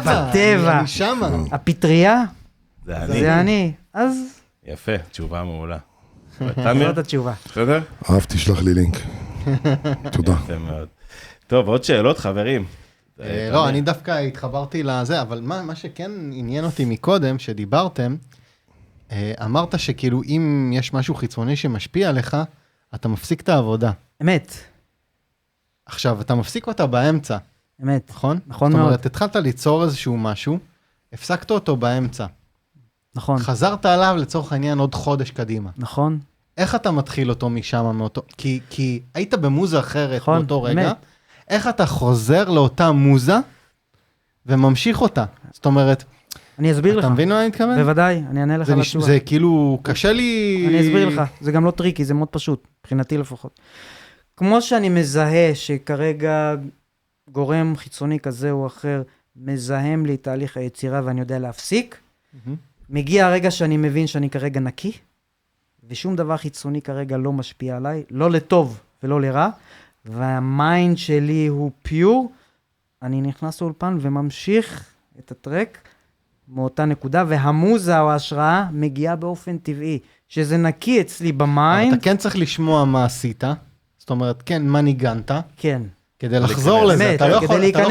בטבע. אני שמה. הפטריה, זה זה אני. אז... יפה, תשובה מעולה. זאת התשובה. בסדר? אהב, תשלח לי לינק. תודה. יפה מאוד. טוב, עוד שאלות, חברים? לא, אני דווקא התחברתי לזה, אבל מה שכן עניין אותי מקודם, שדיברתם, אמרת שכאילו אם יש משהו חיצוני שמשפיע עליך, אתה מפסיק את העבודה. אמת. עכשיו, אתה מפסיק אותה באמצע. אמת. נכון? נכון מאוד. זאת מאוד. אומרת, התחלת ליצור איזשהו משהו, הפסקת אותו באמצע. נכון. חזרת עליו לצורך העניין עוד חודש קדימה. נכון. איך אתה מתחיל אותו משם, מאותו... כי היית במוזה אחרת נכון, באותו רגע. אמת. איך אתה חוזר לאותה מוזה וממשיך אותה? זאת אומרת, אני אסביר לך. אתה מבין מה אני מתכוון? בוודאי, אני אענה לך לתשובה. זה כאילו, קשה לי... אני אסביר לך, זה גם לא טריקי, זה מאוד פשוט, מבחינתי לפחות. כמו שאני מזהה שכרגע גורם חיצוני כזה או אחר, מזהם לי תהליך היצירה ואני יודע להפסיק, מגיע הרגע שאני מבין שאני כרגע נקי, ושום דבר חיצוני כרגע לא משפיע עליי, לא לטוב ולא לרע, והמיינד שלי הוא פיור, אני נכנס לאולפן וממשיך את הטרק מאותה נקודה, והמוזה או ההשראה מגיעה באופן טבעי, שזה נקי אצלי במיינד. אתה כן צריך לשמוע מה עשית, זאת אומרת, כן, מה ניגנת, כן. כדי לחזור לזה, אתה לא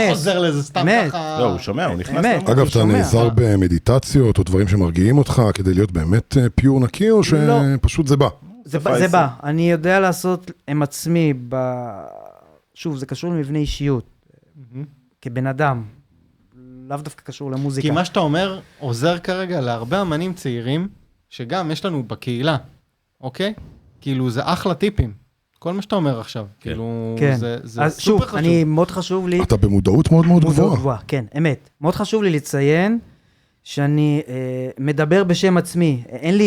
חוזר לזה סתם ככה. לא, הוא שומע, הוא נכנס. אגב, אתה נעזר במדיטציות או דברים שמרגיעים אותך כדי להיות באמת פיור נקי, או שפשוט זה בא? זה בא. אני יודע לעשות עם עצמי, שוב, זה קשור למבנה אישיות, כבן אדם, לאו דווקא קשור למוזיקה. כי מה שאתה אומר עוזר כרגע להרבה אמנים צעירים, שגם יש לנו בקהילה, אוקיי? כאילו זה אחלה טיפים. כל מה שאתה אומר עכשיו, כאילו, זה סופר חשוב. אני מאוד חשוב לי... אתה במודעות מאוד מאוד גבוהה. כן, אמת. מאוד חשוב לי לציין שאני מדבר בשם עצמי. אין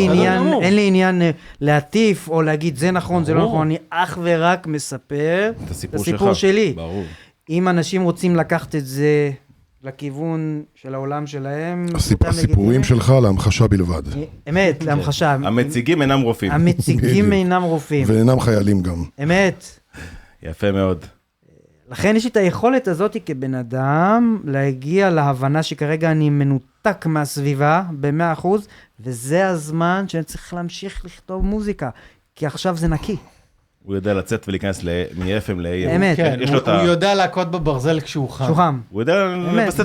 לי עניין להטיף או להגיד זה נכון, זה לא נכון. אני אך ורק מספר את הסיפור שלי. ברור. אם אנשים רוצים לקחת את זה לכיוון של העולם שלהם... הסיפורים שלך להמחשה בלבד. אמת, להמחשה. המציגים אינם רופאים. המציגים אינם רופאים. ואינם חיילים גם. אמת. יפה מאוד. לכן יש לי את היכולת הזאת כבן אדם להגיע להבנה שכרגע אני מנותק מהסביבה ב-100%, וזה הזמן שאני צריך להמשיך לכתוב מוזיקה, כי עכשיו זה נקי. הוא יודע לצאת ולהיכנס מ-FM ל-AM. אמת. כן, הוא יודע להכות בברזל כשהוא חם. שהוא חם. הוא יודע לווסת,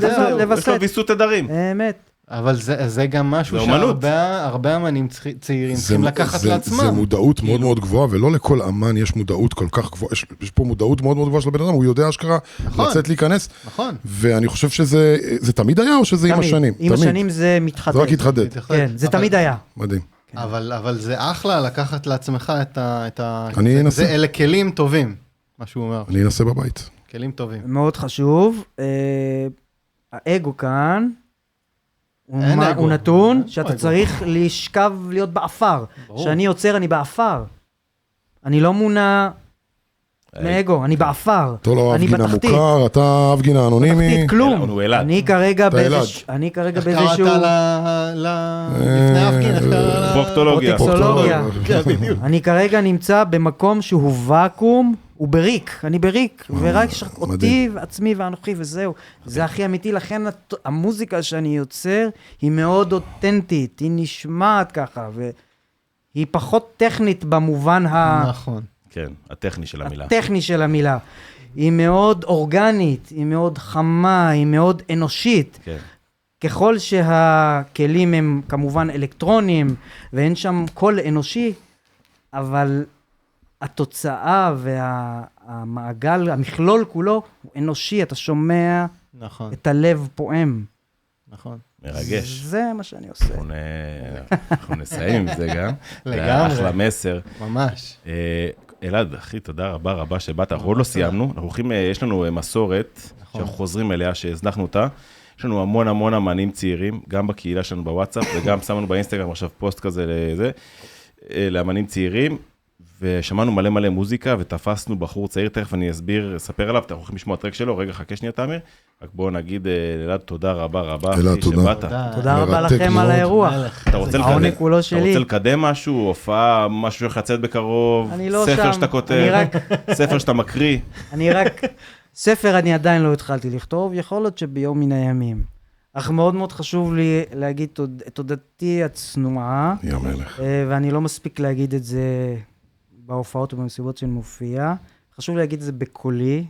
יש לו ויסות תדרים. אמת. אבל זה גם משהו שהרבה אמנים צעירים צריכים לקחת לעצמם. זה מודעות מאוד מאוד גבוהה, ולא לכל אמן יש מודעות כל כך גבוהה. יש פה מודעות מאוד מאוד גבוהה של הבן אדם, הוא יודע אשכרה לצאת להיכנס. נכון. ואני חושב שזה תמיד היה, או שזה עם השנים? עם השנים זה מתחדד. זה רק התחדד. כן, זה תמיד היה. מדהים. אבל זה אחלה לקחת לעצמך את ה... אני אנסה. אלה כלים טובים, מה שהוא אומר. אני אנסה בבית. כלים טובים. מאוד חשוב. האגו כאן, הוא נתון שאתה צריך לשכב להיות באפר. כשאני יוצר, אני באפר. אני לא מונע מאגו, אני באפר. אתה לא אף גינה מוכר, אתה אף גינה אנונימי. בתחתית, כלום. אני כרגע באיזשהו... לפני אף גינה. פרוקטולוגיה. אני כרגע נמצא במקום שהוא ואקום, הוא בריק, אני בריק, ורק אותי ועצמי ואנוכי וזהו. זה הכי אמיתי, לכן המוזיקה שאני יוצר היא מאוד אותנטית, היא נשמעת ככה, והיא פחות טכנית במובן נכון. כן, הטכני של המילה. הטכני של המילה. היא מאוד אורגנית, היא מאוד חמה, היא מאוד אנושית. כן. ככל שהכלים הם כמובן אלקטרונים, ואין שם קול אנושי, אבל התוצאה והמעגל, המכלול כולו, הוא אנושי, אתה שומע את הלב פועם. נכון. מרגש. זה מה שאני עושה. אנחנו נסיים עם זה גם. לגמרי. אחלה מסר. ממש. אלעד, אחי, תודה רבה רבה שבאת. אנחנו עוד לא סיימנו. אנחנו הולכים, יש לנו מסורת שאנחנו חוזרים אליה, שהזנחנו אותה. יש לנו המון המון אמנים צעירים, גם בקהילה שלנו בוואטסאפ, וגם שמנו באינסטגרם עכשיו פוסט כזה לזה, לאמנים צעירים, ושמענו מלא מלא מוזיקה, ותפסנו בחור צעיר, תכף אני אספר עליו, אתה הולכים לשמוע טרק שלו, רגע, חכה שנייה תאמר, רק בואו נגיד, אלעד, תודה רבה רבה, אחי, שבאת. תודה רבה לכם על האירוח. אתה רוצה לקדם משהו, הופעה, משהו שחצת בקרוב, ספר שאתה כותב, ספר שאתה מקריא. ספר אני עדיין לא התחלתי לכתוב, יכול להיות שביום מן הימים. אך מאוד מאוד חשוב לי להגיד את תודתי הצנועה, ואני לא מספיק להגיד את זה בהופעות ובמסיבות שאני מופיע. חשוב להגיד את זה בקולי,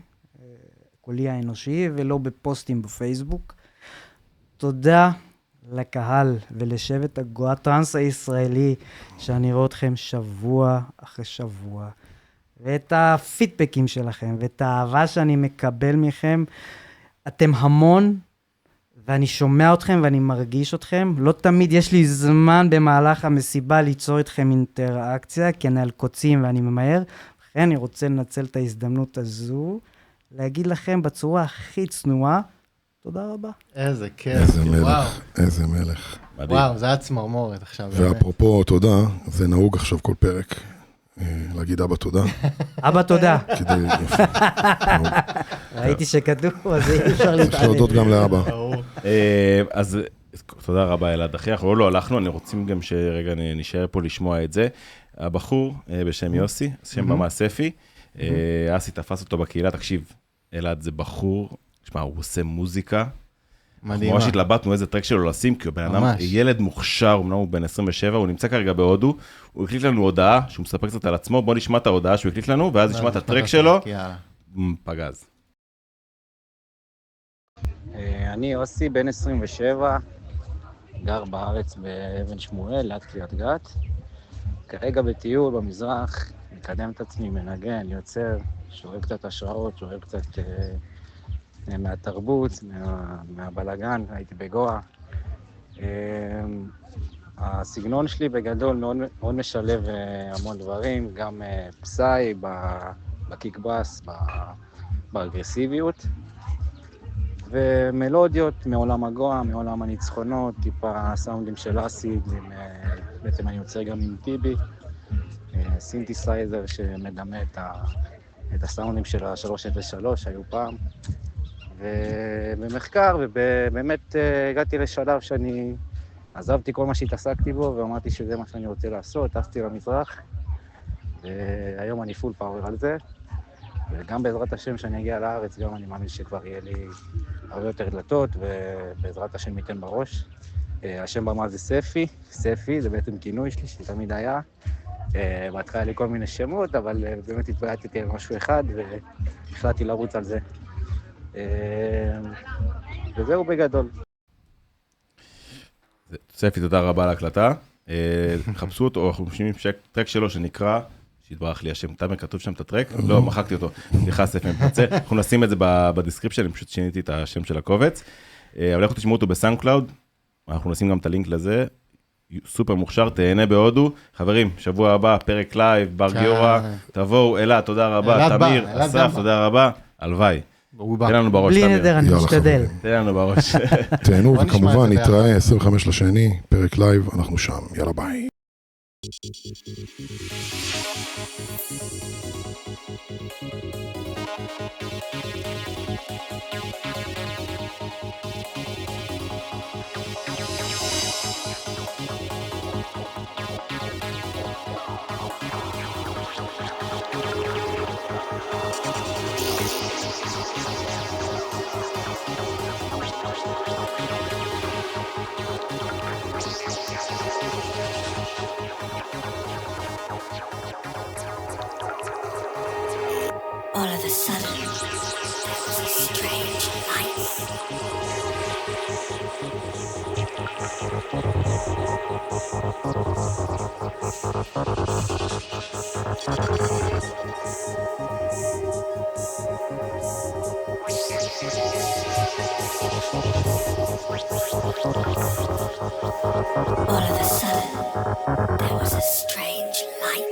קולי האנושי, ולא בפוסטים בפייסבוק. תודה לקהל ולשבט הגואה טרנס הישראלי, שאני רואה אתכם שבוע אחרי שבוע. ואת הפידבקים שלכם, ואת האהבה שאני מקבל מכם. אתם המון, ואני שומע אתכם ואני מרגיש אתכם. לא תמיד יש לי זמן במהלך המסיבה ליצור אתכם אינטראקציה, כי אני על קוצים ואני ממהר. לכן אני רוצה לנצל את ההזדמנות הזו, להגיד לכם בצורה הכי צנועה, תודה רבה. איזה כיף. איזה מלך, איזה מלך. וואו, זה היה צמרמורת עכשיו. ואפרופו תודה, זה נהוג עכשיו כל פרק. להגיד אבא תודה. אבא תודה. כדי יפה. ראיתי שכתוב, אז אי אפשר להתעלם. צריך להודות גם לאבא. אז תודה רבה אלעד אחי, אנחנו לא הלכנו, אני רוצים גם שרגע נשאר פה לשמוע את זה. הבחור בשם יוסי, שם במה ספי, אסי תפס אותו בקהילה, תקשיב, אלעד זה בחור, תשמע, הוא עושה מוזיקה, מדהימה. ממש התלבטנו איזה טרק שלו לשים, כי הוא בן אדם, ילד מוכשר, אמנם הוא בן 27, הוא נמצא כרגע בהודו, הוא הקליט לנו הודעה, שהוא מספר קצת על עצמו, בוא נשמע את ההודעה שהוא הקליט לנו, ואז נשמע את הטרק שלו, פגז. אני יוסי, בן 27, גר בארץ באבן שמואל, ליד קריית גת. כרגע בטיול במזרח, מקדם את עצמי, מנגן, יוצר, שואב קצת השראות, שואב קצת מהתרבות, מהבלגן, הייתי בגואה. הסגנון שלי בגדול מאוד, מאוד משלב המון דברים, גם פסאי, בקיקבאס, באגרסיביות. ומלודיות מעולם הגואה, מעולם הניצחונות, טיפה סאונדים של אסיד, בעצם אני יוצר גם עם טיבי, סינתסייזר שמדמה את את הסאונדים של ה-303 היו פעם, ובמחקר, ובאמת הגעתי לשלב שאני עזבתי כל מה שהתעסקתי בו, ואמרתי שזה מה שאני רוצה לעשות, טסתי למזרח, והיום אני פול פאוור על זה, וגם בעזרת השם שאני אגיע לארץ, גם אני מאמין שכבר יהיה לי הרבה יותר דלתות, ובעזרת השם ייתן בראש. השם במה זה ספי, ספי זה בעצם כינוי שלי שתמיד היה. בהתחלה לי כל מיני שמות, אבל באמת התבייתתי על משהו אחד, והחלטתי לרוץ על זה. וזהו בגדול. ספי, תודה רבה על ההקלטה. חפשו אותו, אנחנו משמיעים טרק שלו שנקרא, שהתברח לי השם, תאמר כתוב שם את הטרק, לא, מחקתי אותו, סליחה ספי, אני מתנצל, אנחנו נשים את זה בדיסקריפשן, אני פשוט שיניתי את השם של הקובץ, אבל אנחנו תשמעו אותו בסאונדקלאוד, אנחנו נשים גם את הלינק לזה, סופר מוכשר, תהנה בהודו, חברים, שבוע הבא, פרק לייב, בר גיורא, תבואו, אלעד, תודה רבה, תמיר, אסף, תודה רבה, הלוואי. תן לנו בראש, בלי נדר, אני משתדל. תן לנו בראש. תהנו, וכמובן נתראה 25 לשני, פרק לייב, אנחנו שם, יאללה ביי. All of a sudden, there was a strange light. All of a sudden, there was a strange light.